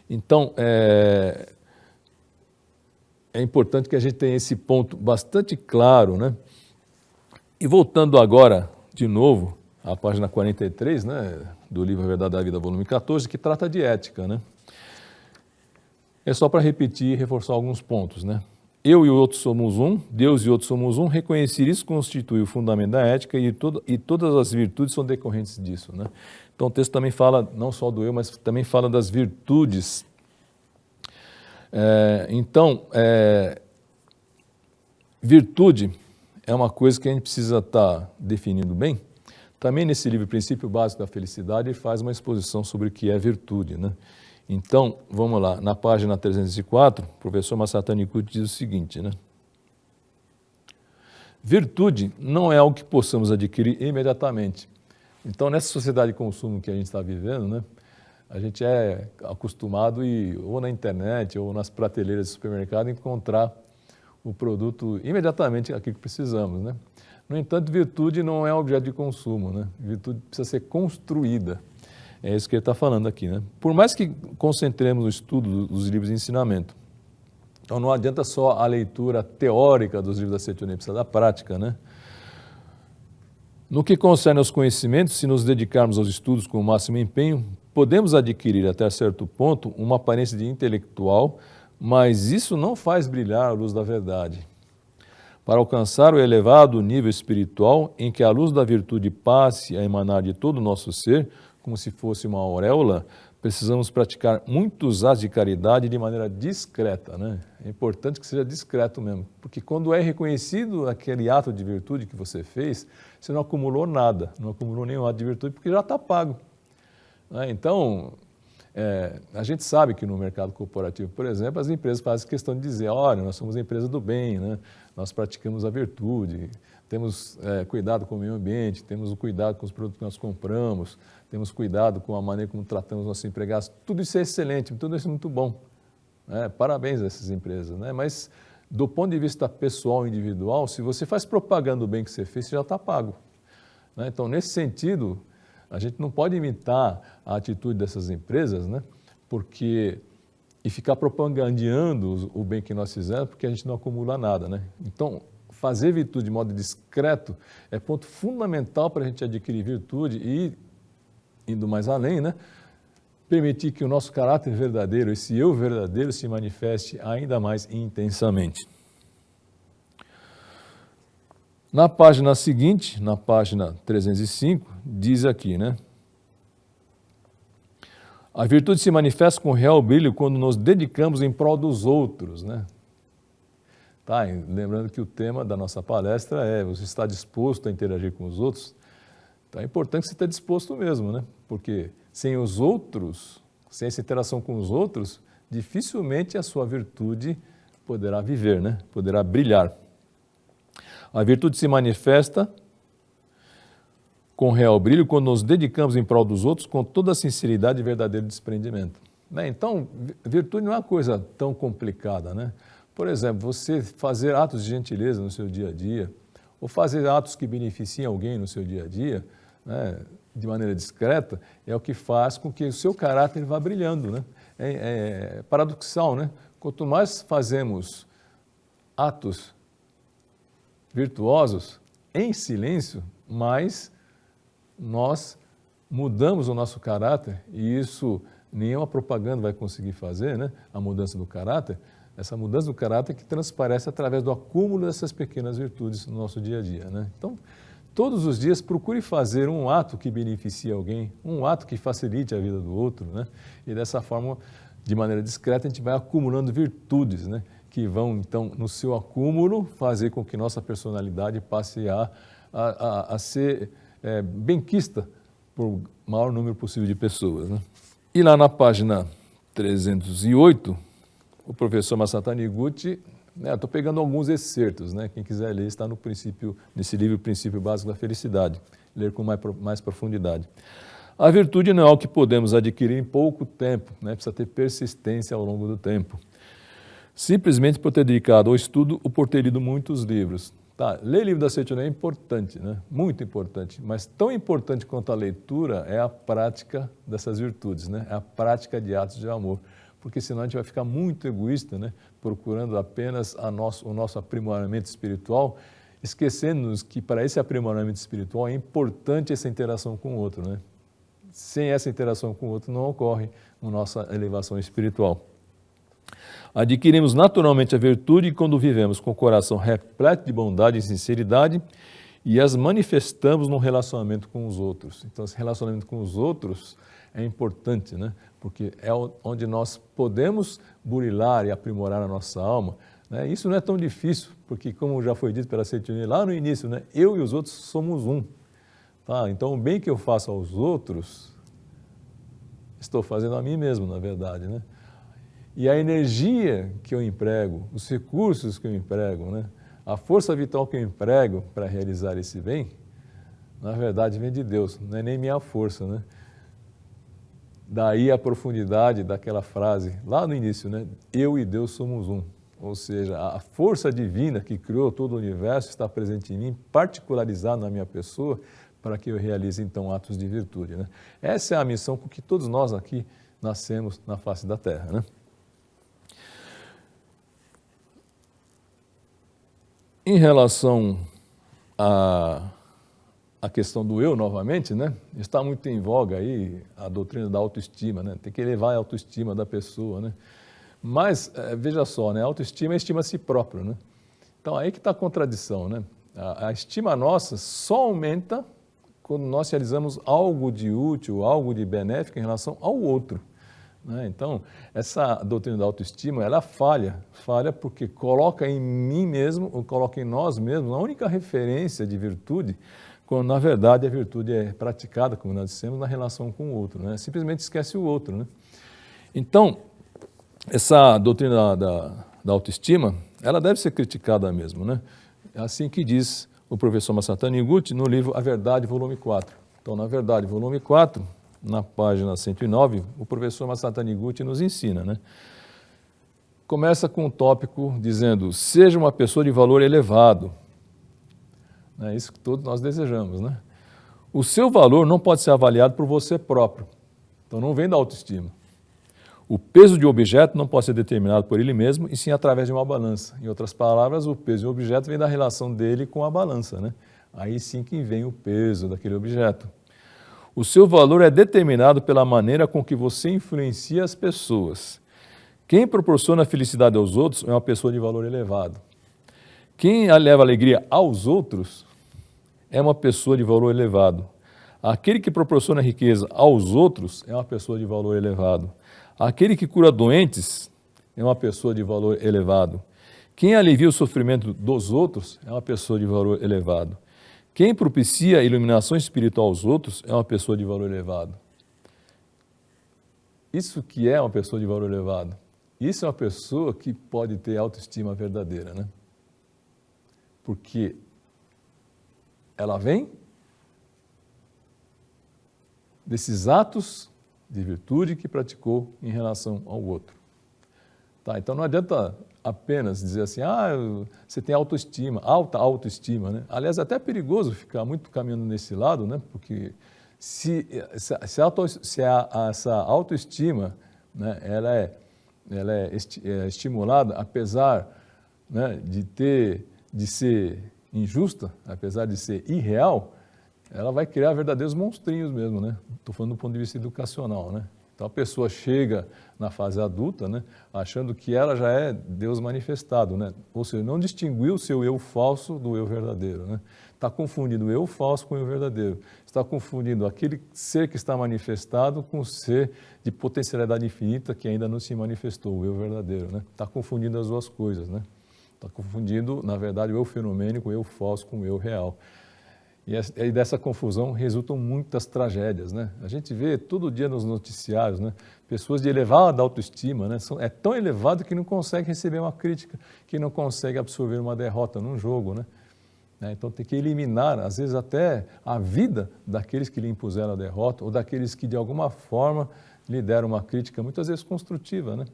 Então, é importante que a gente tenha esse ponto bastante claro, né? E voltando agora, de novo, à página 43, né, do livro A Verdade da Vida, volume 14, que trata de ética, né? É só para repetir e reforçar alguns pontos, né? Eu e o outro somos um, Deus e o outro somos um, reconhecer isso constitui o fundamento da ética e todas as virtudes são decorrentes disso, né? Então o texto também fala, não só do eu, mas também fala das virtudes. Virtude é uma coisa que a gente precisa estar definindo bem. Também nesse livro Princípio Básico da Felicidade ele faz uma exposição sobre o que é virtude, né? Então, vamos lá, na página 304, o professor Masato Nikuchi diz o seguinte, né? Virtude não é algo que possamos adquirir imediatamente. Então, nessa sociedade de consumo que a gente está vivendo, né, a gente é acostumado ou na internet ou nas prateleiras do supermercado encontrar o produto imediatamente aquilo que precisamos, né? No entanto, virtude não é objeto de consumo, né? Virtude precisa ser construída. É isso que ele está falando aqui, né? Por mais que concentremos o estudo dos livros de ensinamento, então não adianta só a leitura teórica dos livros da Seitonin, precisa da prática, né? No que concerne aos conhecimentos, se nos dedicarmos aos estudos com o máximo empenho, podemos adquirir até certo ponto uma aparência de intelectual, mas isso não faz brilhar a luz da verdade. Para alcançar o elevado nível espiritual em que a luz da virtude passe a emanar de todo o nosso ser, como se fosse uma auréola, precisamos praticar muitos atos de caridade de maneira discreta, né? É importante que seja discreto mesmo, porque quando é reconhecido aquele ato de virtude que você fez, você não acumulou nada, não acumulou nenhum ato de virtude, porque já está pago. Então, a gente sabe que no mercado corporativo, por exemplo, as empresas fazem questão de dizer, olha, nós somos empresa do bem, né? Nós praticamos a virtude, temos cuidado com o meio ambiente, temos o cuidado com os produtos que nós compramos, temos cuidado com a maneira como tratamos nossos empregados. Tudo isso é excelente, tudo isso é muito bom. Parabéns a essas empresas, né? Mas do ponto de vista pessoal, individual, se você faz propaganda do bem que você fez, você já está pago, né? Então, nesse sentido, a gente não pode imitar a atitude dessas empresas, né? E ficar propagandeando o bem que nós fizemos, porque a gente não acumula nada, né? Então, fazer virtude de modo discreto é ponto fundamental para a gente adquirir virtude e, indo mais além, né, permitir que o nosso caráter verdadeiro, esse eu verdadeiro, se manifeste ainda mais intensamente. Na página seguinte, na página 305, diz aqui, né? A virtude se manifesta com real brilho quando nos dedicamos em prol dos outros, né? Tá, lembrando que o tema da nossa palestra é você está disposto a interagir com os outros? Então é importante que você esteja disposto mesmo, né? Porque sem os outros, sem essa interação com os outros, dificilmente a sua virtude poderá viver, né? Poderá brilhar. A virtude se manifesta com real brilho quando nos dedicamos em prol dos outros com toda a sinceridade e verdadeiro desprendimento. Então, virtude não é uma coisa tão complicada, né? Por exemplo, você fazer atos de gentileza no seu dia a dia, ou fazer atos que beneficiem alguém no seu dia a dia, né, de maneira discreta, é o que faz com que o seu caráter vá brilhando, né? É paradoxal, né? Quanto mais fazemos atos virtuosos em silêncio, mais nós mudamos o nosso caráter, e isso nenhuma propaganda vai conseguir fazer, né? A mudança do caráter, essa mudança do caráter que transparece através do acúmulo dessas pequenas virtudes no nosso dia a dia, né? Então, todos os dias procure fazer um ato que beneficie alguém, um ato que facilite a vida do outro, né? E dessa forma, de maneira discreta, a gente vai acumulando virtudes, né? Que vão, então, no seu acúmulo, fazer com que nossa personalidade passe a ser benquista por o maior número possível de pessoas, né? E lá na página 308, o professor Masato Nikuchi, estou pegando alguns excertos, né? Quem quiser ler está nesse livro Princípio Básico da Felicidade, ler com mais profundidade. A virtude não é algo que podemos adquirir em pouco tempo, né? Precisa ter persistência ao longo do tempo. Simplesmente por ter dedicado ao estudo ou por ter lido muitos livros. Tá, ler livro da Seitonin é importante, né? Muito importante, mas tão importante quanto a leitura é a prática dessas virtudes, né? É a prática de atos de amor, porque senão a gente vai ficar muito egoísta, né? Procurando apenas o nosso aprimoramento espiritual, esquecendo-nos que para esse aprimoramento espiritual é importante essa interação com o outro, né? Sem essa interação com o outro não ocorre a nossa elevação espiritual. Adquirimos naturalmente a virtude quando vivemos com o coração repleto de bondade e sinceridade e as manifestamos no relacionamento com os outros. Então, esse relacionamento com os outros é importante, né? Porque é onde nós podemos burilar e aprimorar a nossa alma, né? Isso não é tão difícil, porque, como já foi dito pela Seitonin lá no início, né? Eu e os outros somos um. Tá? Então, o bem que eu faço aos outros, estou fazendo a mim mesmo, na verdade, né? E a energia que eu emprego, os recursos que eu emprego, né? A força vital que eu emprego para realizar esse bem, na verdade vem de Deus, não é nem minha força, né? Daí a profundidade daquela frase, lá no início, né? Eu e Deus somos um. Ou seja, a força divina que criou todo o universo está presente em mim, particularizada na minha pessoa, para que eu realize, então, atos de virtude, né? Essa é a missão com que todos nós aqui nascemos na face da Terra, né? Em relação a questão do eu, novamente, né? Está muito em voga aí a doutrina da autoestima, né? Tem que elevar a autoestima da pessoa, né? Mas, veja só, né? A autoestima é estima a si próprio, né? Então, aí que está a contradição, né? A estima nossa só aumenta quando nós realizamos algo de útil, algo de benéfico em relação ao outro, né? Então, essa doutrina da autoestima, ela falha porque coloca em mim mesmo, ou coloca em nós mesmos, a única referência de virtude, quando na verdade a virtude é praticada, como nós dissemos, na relação com o outro, né? Simplesmente esquece o outro, né? Então, essa doutrina da autoestima, ela deve ser criticada mesmo, né? É assim que diz o professor Masato Taniguchi no livro A Verdade, volume 4. Então, na Verdade, volume 4, na página 109, o professor Masato Taniguchi nos ensina, né? Começa com um tópico dizendo, seja uma pessoa de valor elevado. É isso que todos nós desejamos, né? O seu valor não pode ser avaliado por você próprio. Então, não vem da autoestima. O peso de um objeto não pode ser determinado por ele mesmo, e sim através de uma balança. Em outras palavras, o peso de um objeto vem da relação dele com a balança, né? Aí sim que vem o peso daquele objeto. O seu valor é determinado pela maneira com que você influencia as pessoas. Quem proporciona felicidade aos outros é uma pessoa de valor elevado. Quem leva alegria aos outros é uma pessoa de valor elevado. Aquele que proporciona riqueza aos outros é uma pessoa de valor elevado. Aquele que cura doentes é uma pessoa de valor elevado. Quem alivia o sofrimento dos outros é uma pessoa de valor elevado. Quem propicia a iluminação espiritual aos outros é uma pessoa de valor elevado. Isso que é uma pessoa de valor elevado? Isso é uma pessoa que pode ter autoestima verdadeira, né? Porque ela vem desses atos de virtude que praticou em relação ao outro. Tá, então não adianta apenas dizer assim, você tem autoestima, alta autoestima, né? Aliás, é até perigoso ficar muito caminhando nesse lado, né? Porque se essa autoestima, né, ela é estimulada, apesar, né, de ser injusta, apesar de ser irreal, ela vai criar verdadeiros monstrinhos mesmo, né? Estou falando do ponto de vista educacional, né? Então a pessoa chega na fase adulta, né, achando que ela já é Deus manifestado, né? Ou seja, não distinguiu o seu eu falso do eu verdadeiro, né? Está confundindo o eu falso com o eu verdadeiro. Está confundindo aquele ser que está manifestado com o ser de potencialidade infinita que ainda não se manifestou, o eu verdadeiro, né? Está confundindo as duas coisas, né? Está confundindo, na verdade, o eu fenomênico, o eu falso com o eu real. E dessa confusão resultam muitas tragédias, né? A gente vê todo dia nos noticiários, né, pessoas de elevada autoestima, né? É tão elevado que não consegue receber uma crítica, que não consegue absorver uma derrota num jogo, né? Então tem que eliminar, às vezes até a vida daqueles que lhe impuseram a derrota ou daqueles que de alguma forma lhe deram uma crítica, muitas vezes construtiva, né?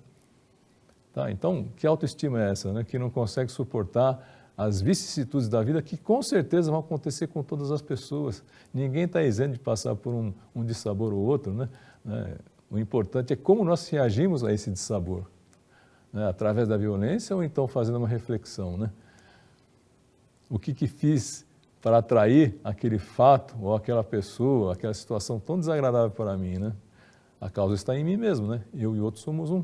Tá, então, que autoestima é essa, né? Que não consegue suportar as vicissitudes da vida que com certeza vão acontecer com todas as pessoas. Ninguém está isento de passar por um dissabor ou outro, né? O importante é como nós reagimos a esse dissabor, né? Através da violência ou então fazendo uma reflexão, né? O que fiz para atrair aquele fato ou aquela pessoa, aquela situação tão desagradável para mim, né? A causa está em mim mesmo, né? Eu e outro somos um.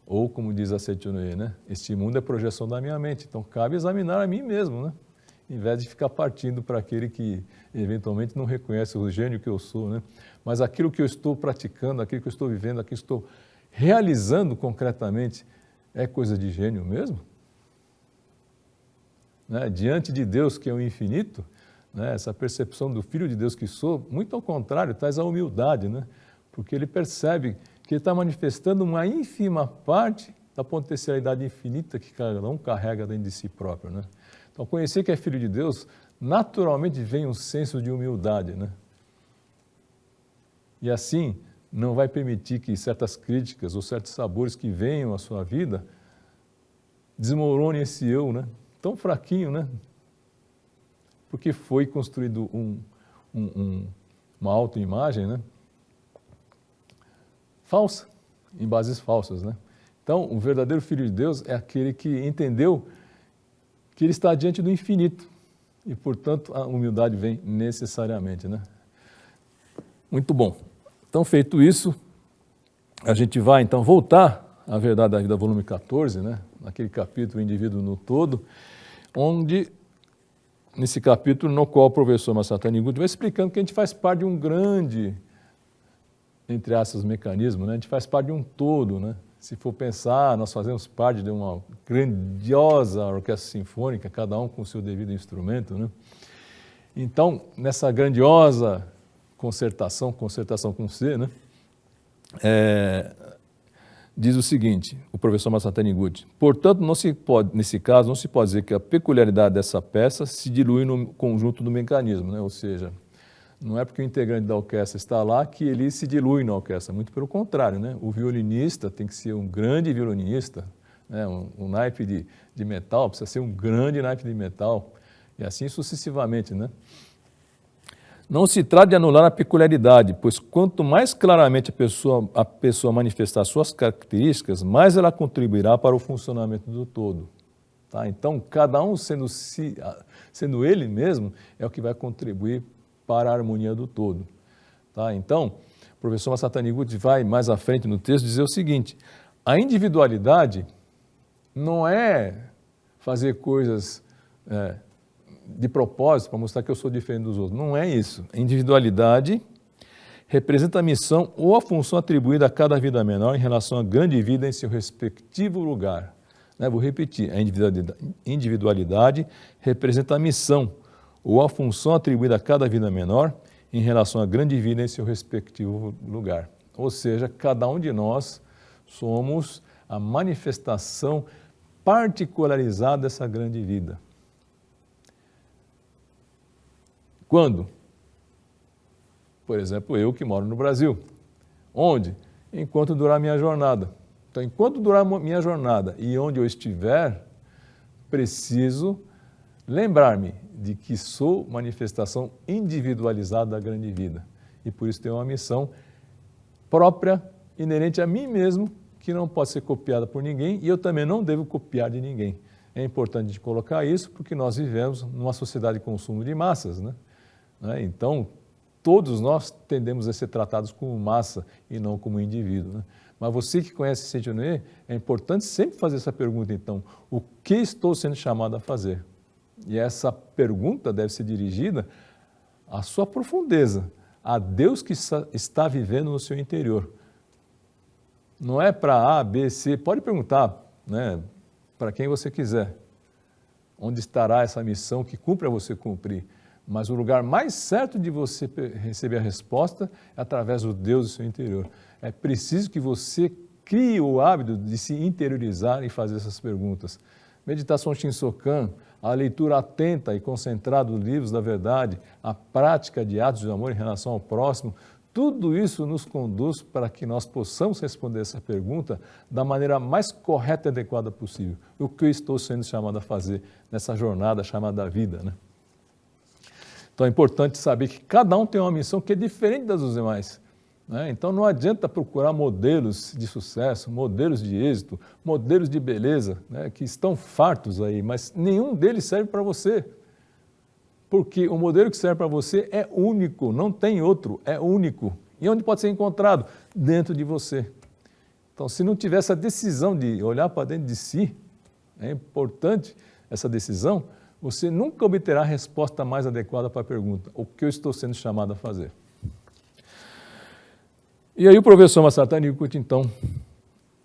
Ou, como diz a Sechonoye, né? Este mundo é projeção da minha mente. Então, cabe examinar a mim mesmo, né? Em vez de ficar partindo para aquele que, eventualmente, não reconhece o gênio que eu sou, né? Mas aquilo que eu estou praticando, aquilo que eu estou vivendo, aquilo que eu estou realizando concretamente, é coisa de gênio mesmo? Né? Diante de Deus, que é o infinito, né? Essa percepção do Filho de Deus que sou, muito ao contrário, traz a humildade, né? porque ele percebe que ele está manifestando uma ínfima parte da potencialidade infinita que cada um carrega dentro de si próprio, né? Então, conhecer que é filho de Deus, naturalmente vem um senso de humildade, né? E assim, não vai permitir que certas críticas ou certos sabores que venham à sua vida desmoronem esse eu, né? Tão fraquinho, né? Porque foi construído uma autoimagem, né? Falsa, em bases falsas, né? Então, o verdadeiro Filho de Deus é aquele que entendeu que ele está diante do infinito e, portanto, a humildade vem necessariamente, né? Muito bom. Então, feito isso, a gente vai, então, voltar à Verdade da Vida, volume 14, né? Naquele capítulo, o indivíduo no todo, onde, nesse capítulo, no qual o professor Masaru Taniguchi vai explicando que a gente faz parte de um grande, entre aspas, mecanismo, né? A gente faz parte de um todo, né? Se for pensar, nós fazemos parte de uma grandiosa orquestra sinfônica, cada um com o seu devido instrumento, né? Então, nessa grandiosa concertação com C, né? Diz o seguinte, o professor Masaru Taniguchi: portanto, nesse caso, não se pode dizer que a peculiaridade dessa peça se dilui no conjunto do mecanismo, né? Ou seja, não é porque o integrante da orquestra está lá que ele se dilui na orquestra, muito pelo contrário, né? O violinista tem que ser um grande violinista, né? Um naipe de metal precisa ser um grande naipe de metal, e assim sucessivamente, né? Não se trata de anular a peculiaridade, pois quanto mais claramente a pessoa manifestar suas características, mais ela contribuirá para o funcionamento do todo. Tá? Então, cada um sendo ele mesmo, é o que vai contribuir para a harmonia do todo. Tá? Então, o professor Masaru Taniguchi vai mais à frente no texto dizer o seguinte: a individualidade não é fazer coisas de propósito para mostrar que eu sou diferente dos outros. Não é isso. A individualidade representa a missão ou a função atribuída a cada vida menor em relação à grande vida em seu respectivo lugar. Vou repetir. A individualidade representa a missão ou a função atribuída a cada vida menor em relação à grande vida em seu respectivo lugar. Ou seja, cada um de nós somos a manifestação particularizada dessa grande vida. Quando? Por exemplo, eu que moro no Brasil. Onde? Enquanto durar minha jornada. Então, enquanto durar minha jornada e onde eu estiver, preciso lembrar-me de que sou manifestação individualizada da grande vida. E por isso tenho uma missão própria, inerente a mim mesmo, que não pode ser copiada por ninguém e eu também não devo copiar de ninguém. É importante colocar isso porque nós vivemos numa sociedade de consumo de massas, né? Então, todos nós tendemos a ser tratados como massa e não como indivíduo, né? Mas você que conhece Saint-Honoré, é importante sempre fazer essa pergunta, então: o que estou sendo chamado a fazer? E essa pergunta deve ser dirigida à sua profundeza, a Deus que está vivendo no seu interior. Não é para A, B, C, pode perguntar, né, para quem você quiser, onde estará essa missão que cumpre a você cumprir. Mas o lugar mais certo de você receber a resposta é através do Deus do seu interior. É preciso que você crie o hábito de se interiorizar e fazer essas perguntas. Meditação Shinsokan, a leitura atenta e concentrada dos livros da verdade, a prática de atos de amor em relação ao próximo, tudo isso nos conduz para que nós possamos responder essa pergunta da maneira mais correta e adequada possível. O que eu estou sendo chamado a fazer nessa jornada chamada vida, né? Então é importante saber que cada um tem uma missão que é diferente das dos demais, né? Então não adianta procurar modelos de sucesso, modelos de êxito, modelos de beleza, né, que estão fartos aí, mas nenhum deles serve para você. Porque o modelo que serve para você é único, não tem outro, é único. E onde pode ser encontrado? Dentro de você. Então, se não tiver essa decisão de olhar para dentro de si, é importante essa decisão, você nunca obterá a resposta mais adequada para a pergunta: o que eu estou sendo chamado a fazer? E aí o professor Masaru Taniguchi, então,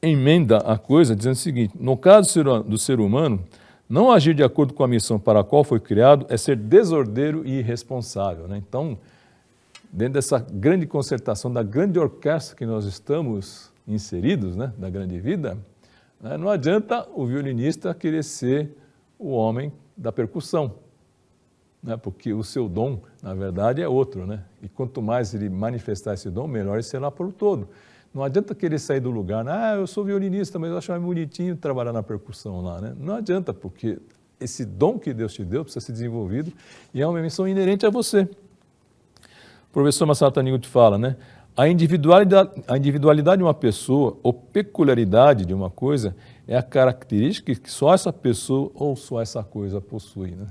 emenda a coisa dizendo o seguinte: no caso do ser humano, não agir de acordo com a missão para a qual foi criado é ser desordeiro e irresponsável, né? Então, dentro dessa grande concertação, da grande orquestra que nós estamos inseridos, né, da grande vida, né, não adianta o violinista querer ser o homem da percussão, né, porque o seu dom, na verdade, é outro, né? E quanto mais ele manifestar esse dom, melhor ele será por todo. Não adianta querer sair do lugar, né? Eu sou violinista, mas eu acho mais bonitinho trabalhar na percussão lá, né? Não adianta, porque esse dom que Deus te deu precisa ser desenvolvido e é uma missão inerente a você. O professor Masaru Taniguchi fala, né? A individualidade de uma pessoa ou peculiaridade de uma coisa é a característica que só essa pessoa ou só essa coisa possui, né?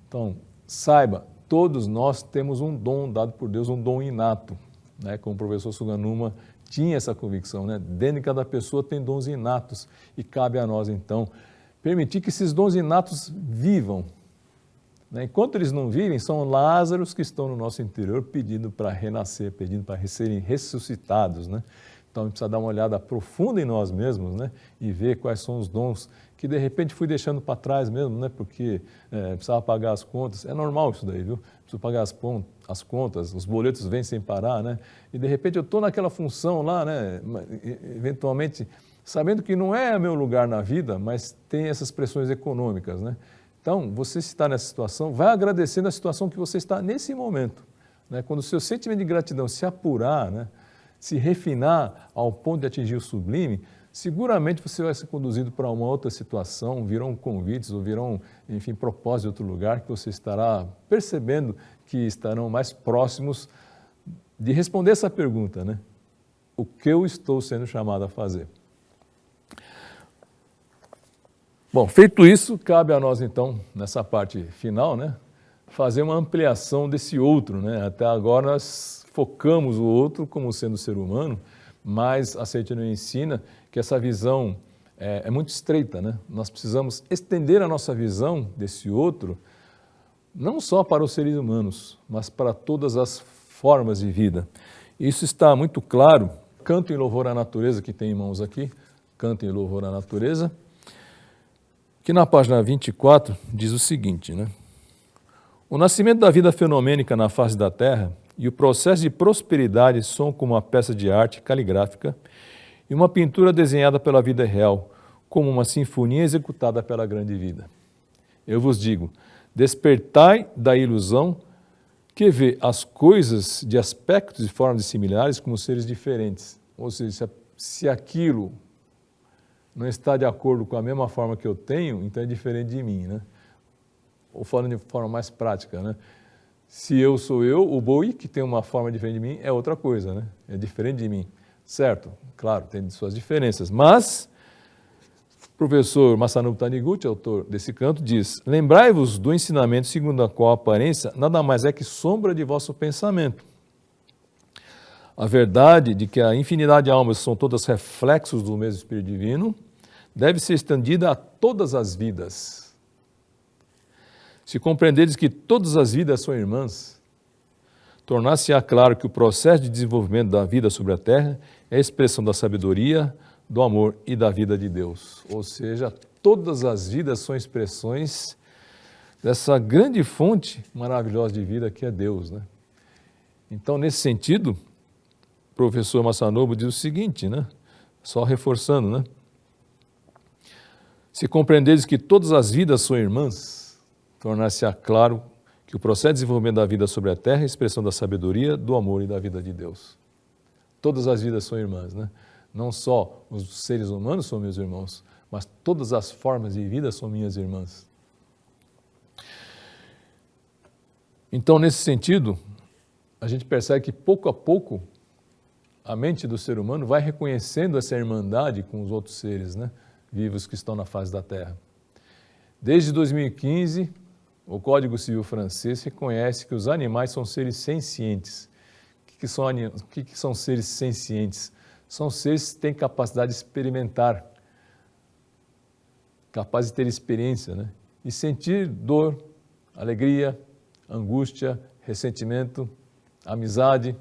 Então, saiba, todos nós temos um dom dado por Deus, um dom inato, né? Como o professor Suganuma tinha essa convicção, né? Dentro de cada pessoa tem dons inatos e cabe a nós, então, permitir que esses dons inatos vivam, né? Enquanto eles não vivem, são Lázaros que estão no nosso interior pedindo para renascer, pedindo para serem ressuscitados, né? Então, a gente precisa dar uma olhada profunda em nós mesmos, né? E ver quais são os dons que, de repente, fui deixando para trás mesmo, né? Porque precisava pagar as contas. É normal isso daí, viu? Preciso pagar as contas, os boletos vêm sem parar, né? E, de repente, eu estou naquela função lá, né? Eventualmente, sabendo que não é meu lugar na vida, mas tem essas pressões econômicas, né? Então, você está nessa situação, vai agradecendo a situação que você está nesse momento, né? Quando o seu sentimento de gratidão se apurar, né? Se refinar ao ponto de atingir o sublime, seguramente você vai ser conduzido para uma outra situação, virão convites ou virão, enfim, propósitos de outro lugar que você estará percebendo que estarão mais próximos de responder essa pergunta, né? O que eu estou sendo chamado a fazer? Bom, feito isso, cabe a nós então, nessa parte final, né, fazer uma ampliação desse outro, né? Até agora nós focamos o outro como sendo ser humano, mas a Seita nos ensina que essa visão é muito estreita, né? Nós precisamos estender a nossa visão desse outro, não só para os seres humanos, mas para todas as formas de vida. Isso está muito claro. Canto em Louvor à Natureza, que tem em mãos aqui, Canto em Louvor à Natureza, que na página 24 diz o seguinte, né? O nascimento da vida fenomênica na face da Terra e o processo de prosperidade são como uma peça de arte caligráfica e uma pintura desenhada pela vida real, como uma sinfonia executada pela grande vida. Eu vos digo, despertai da ilusão que vê as coisas de aspectos e formas similares como seres diferentes. Ou seja, se aquilo não está de acordo com a mesma forma que eu tenho, então é diferente de mim, né? Ou falando de forma mais prática, né? Se eu sou eu, o boi que tem uma forma diferente de mim é outra coisa, né? É diferente de mim, certo? Claro, tem suas diferenças, mas o professor Masanobu Taniguchi, autor desse canto, diz: lembrai-vos do ensinamento segundo a qual a aparência nada mais é que sombra de vosso pensamento. A verdade de que a infinidade de almas são todas reflexos do mesmo Espírito Divino deve ser estendida a todas as vidas. Se compreenderes que todas as vidas são irmãs, tornar-se-á claro que o processo de desenvolvimento da vida sobre a Terra é a expressão da sabedoria, do amor e da vida de Deus. Ou seja, todas as vidas são expressões dessa grande fonte maravilhosa de vida que é Deus, né? Então, nesse sentido, o professor Masanobu diz o seguinte, né? Só reforçando, né? Se compreenderes que todas as vidas são irmãs, tornar-se-á claro que o processo de desenvolvimento da vida sobre a Terra é a expressão da sabedoria, do amor e da vida de Deus. Todas as vidas são irmãs, né? Não só os seres humanos são meus irmãos, mas todas as formas de vida são minhas irmãs. Então, nesse sentido, a gente percebe que pouco a pouco a mente do ser humano vai reconhecendo essa irmandade com os outros seres, né, vivos que estão na face da Terra. Desde 2015, o Código Civil francês reconhece que os animais são seres sencientes. O que são seres sencientes? São seres que têm capacidade de experimentar, capazes de ter experiência, né? E sentir dor, alegria, angústia, ressentimento, amizade.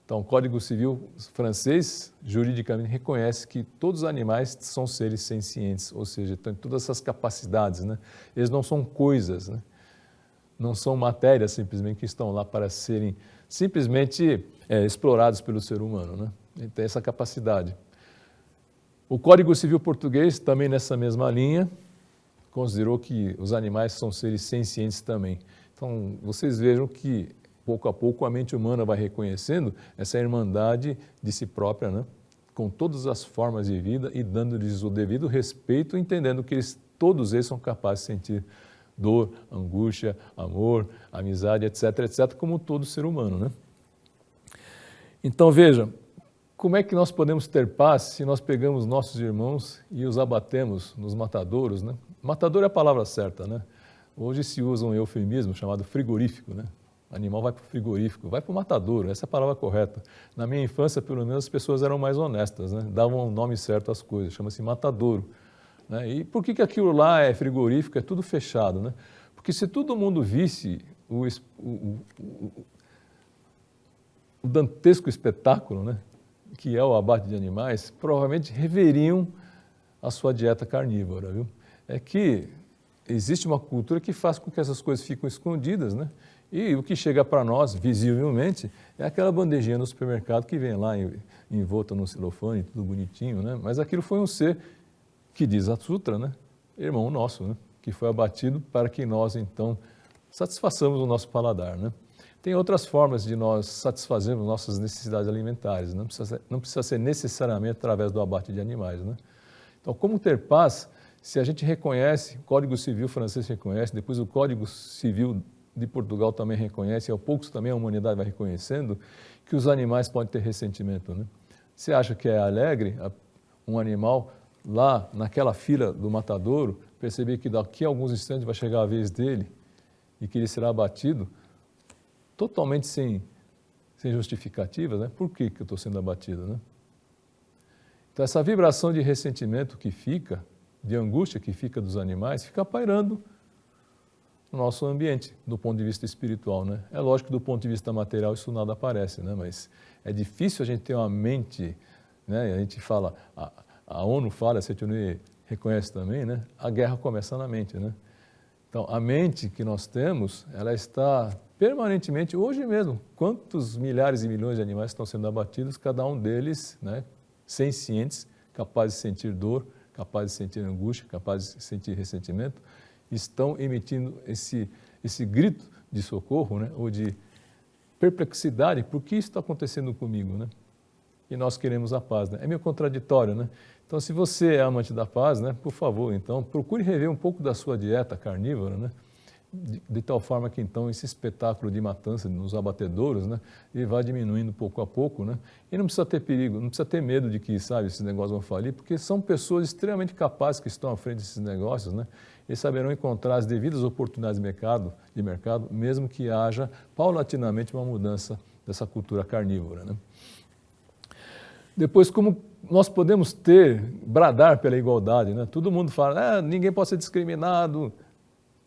Então, o Código Civil francês, juridicamente, reconhece que todos os animais são seres sencientes, ou seja, têm todas essas capacidades, né? Eles não são coisas, né? não são matérias simplesmente que estão lá para serem simplesmente explorados pelo ser humano, né? Ele tem essa capacidade. O Código Civil Português, também nessa mesma linha, considerou que os animais são seres sencientes também. Então, vocês vejam que, pouco a pouco, a mente humana vai reconhecendo essa irmandade de si própria, né? Com todas as formas de vida e dando-lhes o devido respeito, entendendo que todos eles são capazes de sentir dor, angústia, amor, amizade, etc., etc., como todo ser humano, né? Então, veja, como é que nós podemos ter paz se nós pegamos nossos irmãos e os abatemos nos matadouros, né? Matador é a palavra certa, né? Hoje se usa um eufemismo chamado frigorífico, né? O animal vai para o frigorífico, vai para o matadouro, essa é a palavra correta. Na minha infância, pelo menos, as pessoas eram mais honestas, né? Davam o nome certo às coisas, chama-se matadouro, né? E por que aquilo lá é frigorífico, é tudo fechado, né? Porque se todo mundo visse o dantesco espetáculo, né, que é o abate de animais, provavelmente reveriam a sua dieta carnívora, viu? É que existe uma cultura que faz com que essas coisas fiquem escondidas, né? E o que chega para nós, visivelmente, é aquela bandejinha no supermercado que vem lá envolta num celofane, tudo bonitinho, né? Mas aquilo foi um ser que diz a Sutra, né? Irmão nosso, né? Que foi abatido para que nós, então, satisfaçamos o nosso paladar, né? Tem outras formas de nós satisfazermos nossas necessidades alimentares, não precisa ser necessariamente através do abate de animais, né? Então, como ter paz se a gente reconhece, o Código Civil francês reconhece, depois o Código Civil de Portugal também reconhece, e aos poucos também a humanidade vai reconhecendo, que os animais podem ter ressentimento, né? Você acha que é alegre um animal lá naquela fila do matadouro perceber que daqui a alguns instantes vai chegar a vez dele e que ele será abatido totalmente sem justificativas, né? Por que eu estou sendo abatido, né? Então, essa vibração de ressentimento que fica, de angústia que fica dos animais, fica pairando no nosso ambiente, do ponto de vista espiritual, né? É lógico que do ponto de vista material isso nada aparece, né? Mas é difícil a gente ter uma mente, né? A gente fala, a ONU fala, a CETUNI reconhece também, né? A guerra começa na mente, né? Então, a mente que nós temos, ela está permanentemente, hoje mesmo, quantos milhares e milhões de animais estão sendo abatidos, cada um deles, né, sencientes, capazes de sentir dor, capazes de sentir angústia, capazes de sentir ressentimento, estão emitindo esse grito de socorro, né, ou de perplexidade, por que isso está acontecendo comigo, né? E nós queremos a paz, né? É meio contraditório, né? Então, se você é amante da paz, né, por favor, então, procure rever um pouco da sua dieta carnívora, né? De tal forma que, então, esse espetáculo de matança nos abatedouros, né, ele vai diminuindo pouco a pouco, né? E não precisa ter perigo, não precisa ter medo de que, sabe, esses negócios vão falir, porque são pessoas extremamente capazes que estão à frente desses negócios, né? Eles saberão encontrar as devidas oportunidades de mercado, mesmo que haja paulatinamente uma mudança dessa cultura carnívora, né? Depois, como nós podemos bradar pela igualdade, né? Todo mundo fala, ninguém pode ser discriminado,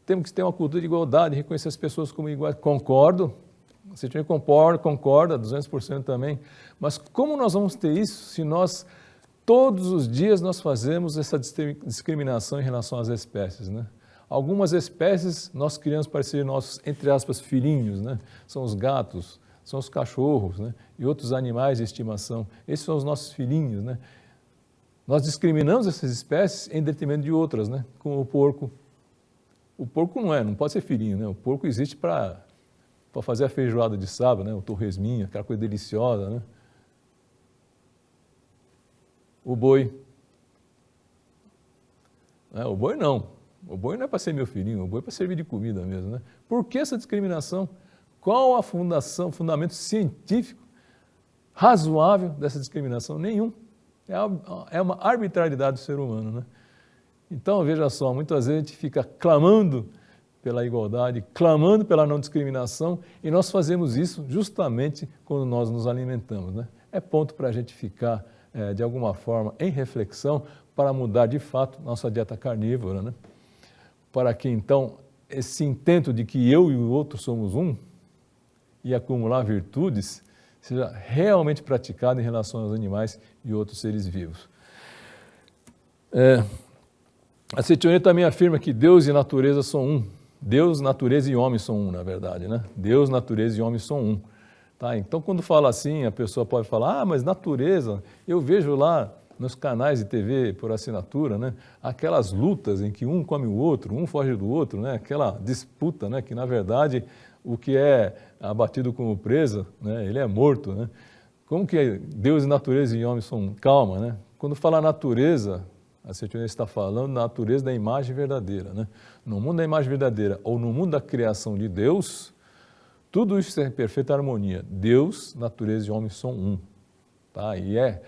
temos que ter uma cultura de igualdade, reconhecer as pessoas como iguais. Concordo, você concorda, 200% também, mas como nós vamos ter isso se nós, todos os dias, nós fazemos essa discriminação em relação às espécies, né? Algumas espécies nós criamos para ser nossos, entre aspas, filhinhos, né? São os gatos, são os cachorros, né? E outros animais de estimação. Esses são os nossos filhinhos, né? Nós discriminamos essas espécies em detrimento de outras, né? Como o porco. O porco não pode ser filhinho, né? O porco existe para fazer a feijoada de sábado, né? O torresminho, aquela coisa deliciosa, né? O boi. O boi não. O boi não é para ser meu filhinho, o boi é para servir de comida mesmo, né? Por que essa discriminação? Qual a fundamento científico razoável dessa discriminação? Nenhum. É uma arbitrariedade do ser humano, né? Então, veja só, muitas vezes a gente fica clamando pela igualdade, clamando pela não discriminação, e nós fazemos isso justamente quando nós nos alimentamos, né? É ponto para a gente ficar, de alguma forma, em reflexão para mudar de fato nossa dieta carnívora, né? Para que, então, esse intento de que eu e o outro somos um, e acumular virtudes, seja realmente praticado em relação aos animais e outros seres vivos. A CETUNI também afirma que Deus e a natureza são um, Deus, natureza e homem são um, na verdade, né? Deus, natureza e homem são um. Tá? Então, quando fala assim, a pessoa pode falar, mas natureza, eu vejo lá nos canais de TV por assinatura, né? Aquelas lutas em que um come o outro, um foge do outro, né? Aquela disputa, né? Que, na verdade, o que é abatido como presa, né? Ele é morto, né? Como que Deus, natureza e homem são um? Calma, né? Quando fala natureza, a Sertionense está falando da natureza da imagem verdadeira, né? No mundo da imagem verdadeira ou no mundo da criação de Deus, tudo isso é em perfeita harmonia. Deus, natureza e homem são um. Tá? E é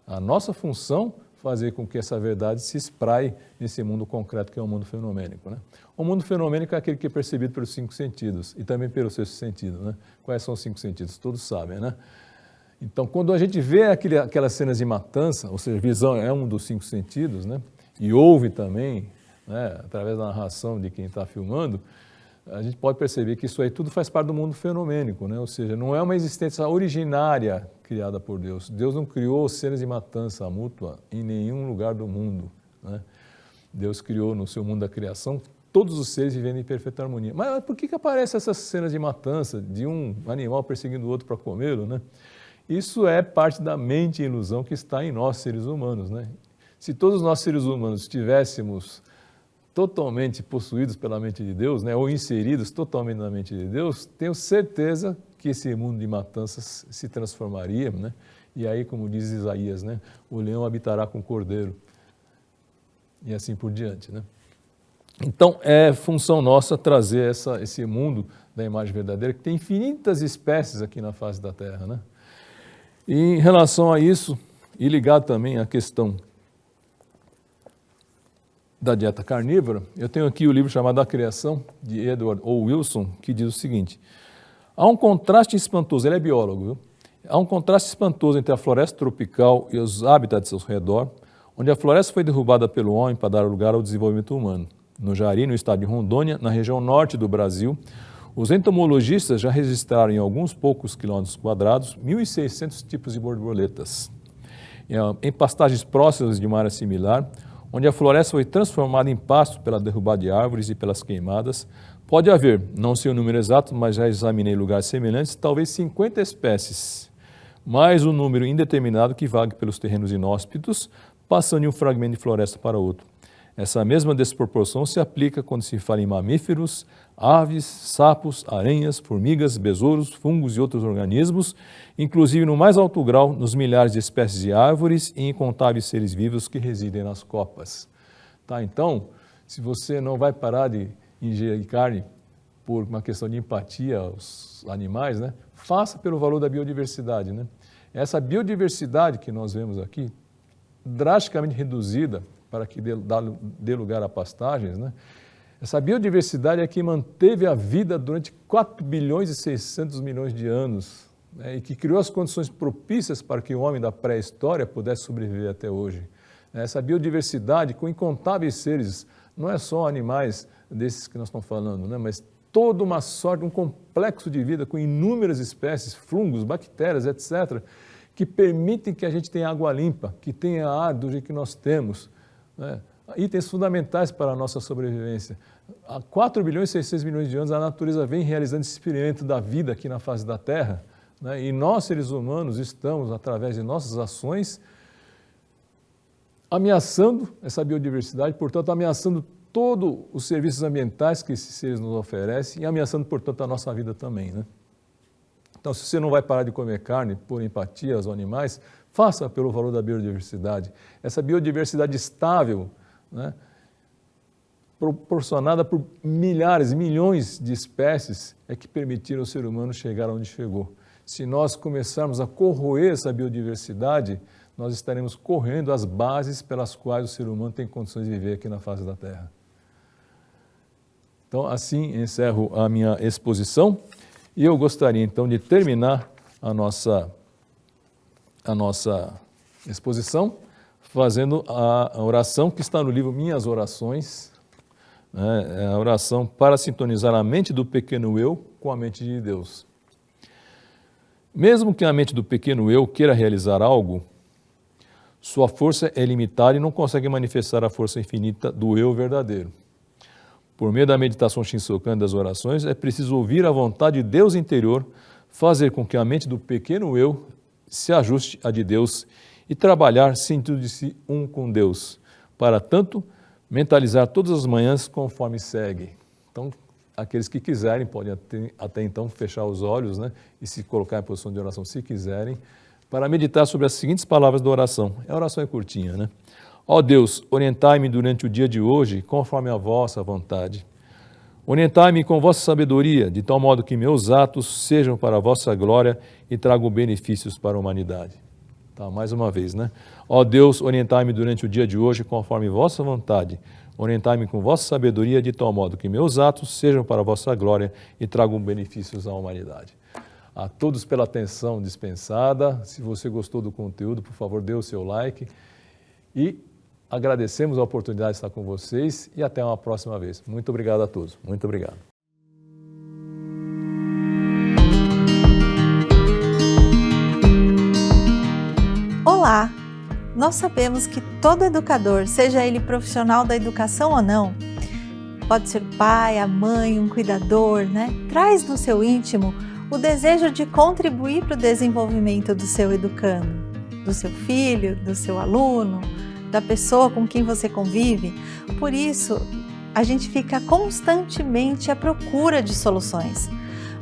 a nossa função fazer com que essa verdade se espraie nesse mundo concreto que é o mundo fenomênico. Né? O mundo fenomênico é aquele que é percebido pelos 5 sentidos e também pelo 6º sentido. Né? Quais são os 5 sentidos? Todos sabem, né? Então, quando a gente vê aquelas cenas de matança, ou seja, visão é um dos 5 sentidos, né? E ouve também, né, através da narração de quem está filmando, a gente pode perceber que isso aí tudo faz parte do mundo fenomênico, né? Ou seja, não é uma existência originária criada por Deus. Deus não criou cenas de matança mútua em nenhum lugar do mundo, né? Deus criou no seu mundo da criação todos os seres vivendo em perfeita harmonia. Mas por que aparecem essas cenas de matança, de um animal perseguindo o outro para comê-lo, né? Isso é parte da mente e ilusão que está em nós, seres humanos, né? Se todos nós, seres humanos, estivéssemos totalmente possuídos pela mente de Deus, né, ou inseridos totalmente na mente de Deus, tenho certeza que esse mundo de matanças se transformaria, né? E aí, como diz Isaías, né, o leão habitará com o cordeiro, e assim por diante, né? Então, é função nossa trazer esse mundo da imagem verdadeira, que tem infinitas espécies aqui na face da Terra, né? E em relação a isso, e ligado também à questão da dieta carnívora, eu tenho aqui o livro chamado A Criação, de Edward O. Wilson, que diz o seguinte: há um contraste espantoso, ele é biólogo, viu? Há um contraste espantoso entre a floresta tropical e os habitats ao redor, onde a floresta foi derrubada pelo homem para dar lugar ao desenvolvimento humano. No Jari, no estado de Rondônia, na região norte do Brasil, os entomologistas já registraram em alguns poucos quilômetros quadrados 1.600 tipos de borboletas. Em pastagens próximas de uma área similar, onde a floresta foi transformada em pasto pela derrubada de árvores e pelas queimadas, pode haver, não sei o número exato, mas já examinei lugares semelhantes, talvez 50 espécies, mais um número indeterminado que vague pelos terrenos inóspitos, passando de um fragmento de floresta para outro. Essa mesma desproporção se aplica quando se fala em mamíferos, aves, sapos, aranhas, formigas, besouros, fungos e outros organismos, inclusive no mais alto grau nos milhares de espécies de árvores e incontáveis seres vivos que residem nas copas. Tá? Então, se você não vai parar de ingerir carne por uma questão de empatia aos animais, né, faça pelo valor da biodiversidade, né? Essa biodiversidade que nós vemos aqui, drasticamente reduzida, para que dê lugar a pastagens, né? Essa biodiversidade é que manteve a vida durante 4 bilhões e 600 milhões de anos, né? E que criou as condições propícias para que o homem da pré-história pudesse sobreviver até hoje. Essa biodiversidade com incontáveis seres, não é só animais desses que nós estamos falando, né? Mas toda uma sorte, um complexo de vida com inúmeras espécies, fungos, bactérias, etc., que permitem que a gente tenha água limpa, que tenha ar do jeito que nós temos, né? Itens fundamentais para a nossa sobrevivência. Há 4 bilhões e 600 milhões de anos, a natureza vem realizando esse experimento da vida aqui na face da Terra, né? E nós, seres humanos, estamos, através de nossas ações, ameaçando essa biodiversidade, portanto, ameaçando todos os serviços ambientais que esses seres nos oferecem e ameaçando, portanto, a nossa vida também, né? Então, se você não vai parar de comer carne por empatia aos animais, faça pelo valor da biodiversidade. Essa biodiversidade estável, né, proporcionada por milhares, milhões de espécies, é que permitiram ao ser humano chegar onde chegou. Se nós começarmos a corroer essa biodiversidade, nós estaremos correndo as bases pelas quais o ser humano tem condições de viver aqui na face da Terra. Então, assim encerro a minha exposição e eu gostaria então de terminar a nossa exposição fazendo a oração que está no livro Minhas Orações, né? É a oração para sintonizar a mente do pequeno eu com a mente de Deus. Mesmo que a mente do pequeno eu queira realizar algo, sua força é limitada e não consegue manifestar a força infinita do eu verdadeiro. Por meio da meditação Shinsokan das orações, é preciso ouvir a vontade de Deus interior, fazer com que a mente do pequeno eu se ajuste à de Deus e trabalhar sentindo-se um com Deus. Para tanto, mentalizar todas as manhãs conforme segue. Então, aqueles que quiserem podem até então fechar os olhos, né, e se colocar em posição de oração se quiserem, para meditar sobre as seguintes palavras da oração. A oração é curtinha, né? Ó Deus, orientai-me durante o dia de hoje conforme a vossa vontade. Orientai-me com vossa sabedoria, de tal modo que meus atos sejam para a vossa glória e tragam benefícios para a humanidade. Tá, mais uma vez, né? Ó Deus, orientai-me durante o dia de hoje conforme vossa vontade. Orientai-me com vossa sabedoria, de tal modo que meus atos sejam para a vossa glória e tragam benefícios à humanidade. A todos pela atenção dispensada. Se você gostou do conteúdo, por favor, dê o seu like. E agradecemos a oportunidade de estar com vocês e até uma próxima vez. Muito obrigado a todos. Muito obrigado.
Olá! Nós sabemos que todo educador, seja ele profissional da educação ou não, pode ser o pai, a mãe, um cuidador, né? Traz no seu íntimo o desejo de contribuir para o desenvolvimento do seu educando, do seu filho, do seu aluno, da pessoa com quem você convive. Por isso, a gente fica constantemente à procura de soluções.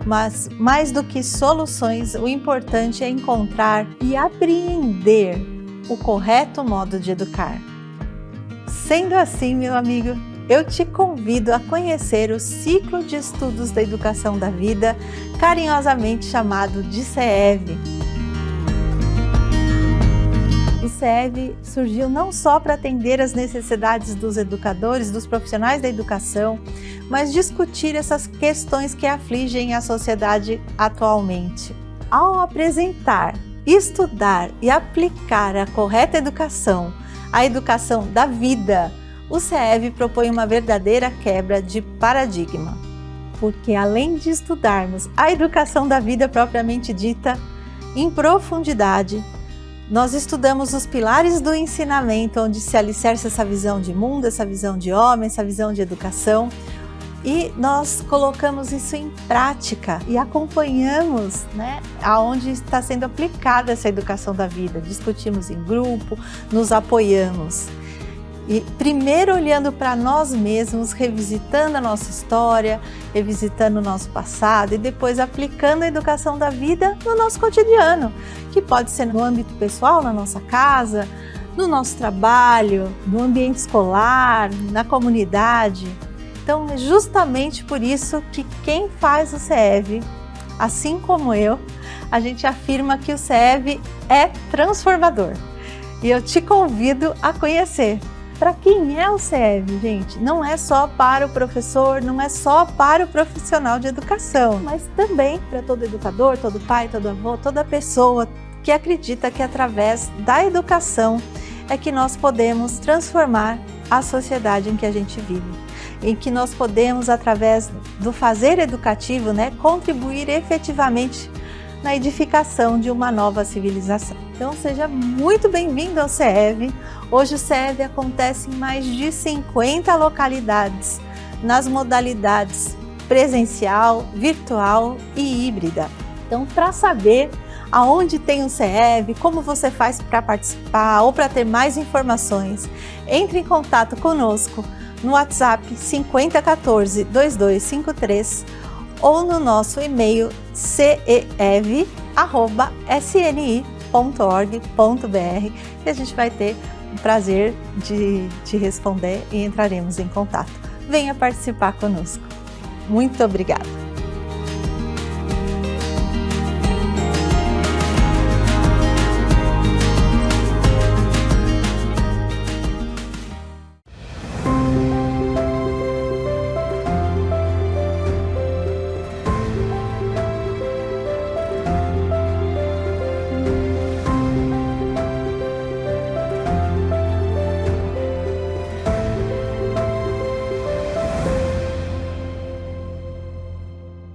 Mas, mais do que soluções, o importante é encontrar e apreender o correto modo de educar. Sendo assim, meu amigo, eu te convido a conhecer o ciclo de estudos da educação da vida, carinhosamente chamado de CEV. O CEV surgiu não só para atender as necessidades dos educadores, dos profissionais da educação, mas discutir essas questões que afligem a sociedade atualmente. Ao apresentar, estudar e aplicar a correta educação, a educação da vida, o CEV propõe uma verdadeira quebra de paradigma. Porque além de estudarmos a educação da vida propriamente dita, em profundidade, nós estudamos os pilares do ensinamento, onde se alicerça essa visão de mundo, essa visão de homem, essa visão de educação, e nós colocamos isso em prática e acompanhamos, né, aonde está sendo aplicada essa educação da vida. Discutimos em grupo, nos apoiamos. E primeiro olhando para nós mesmos, revisitando a nossa história, revisitando o nosso passado e depois aplicando a educação da vida no nosso cotidiano, que pode ser no âmbito pessoal, na nossa casa, no nosso trabalho, no ambiente escolar, na comunidade. Então, é justamente por isso que quem faz o CEV, assim como eu, a gente afirma que o CEV é transformador. E eu te convido a conhecer. Para quem é o CEV, gente? Não é só para o professor, não é só para o profissional de educação, mas também para todo educador, todo pai, todo avô, toda pessoa que acredita que através da educação é que nós podemos transformar a sociedade em que a gente vive. Em que nós podemos, através do fazer educativo, né, contribuir efetivamente na edificação de uma nova civilização. Então, seja muito bem-vindo ao CEV. Hoje o CEV acontece em mais de 50 localidades, nas modalidades presencial, virtual e híbrida. Então, para saber aonde tem o CEV, como você faz para participar ou para ter mais informações, entre em contato conosco no WhatsApp 5014-2253 ou no nosso e-mail cev@sni.org.br, e a gente vai ter o prazer de te responder e entraremos em contato. Venha participar conosco. Muito obrigada!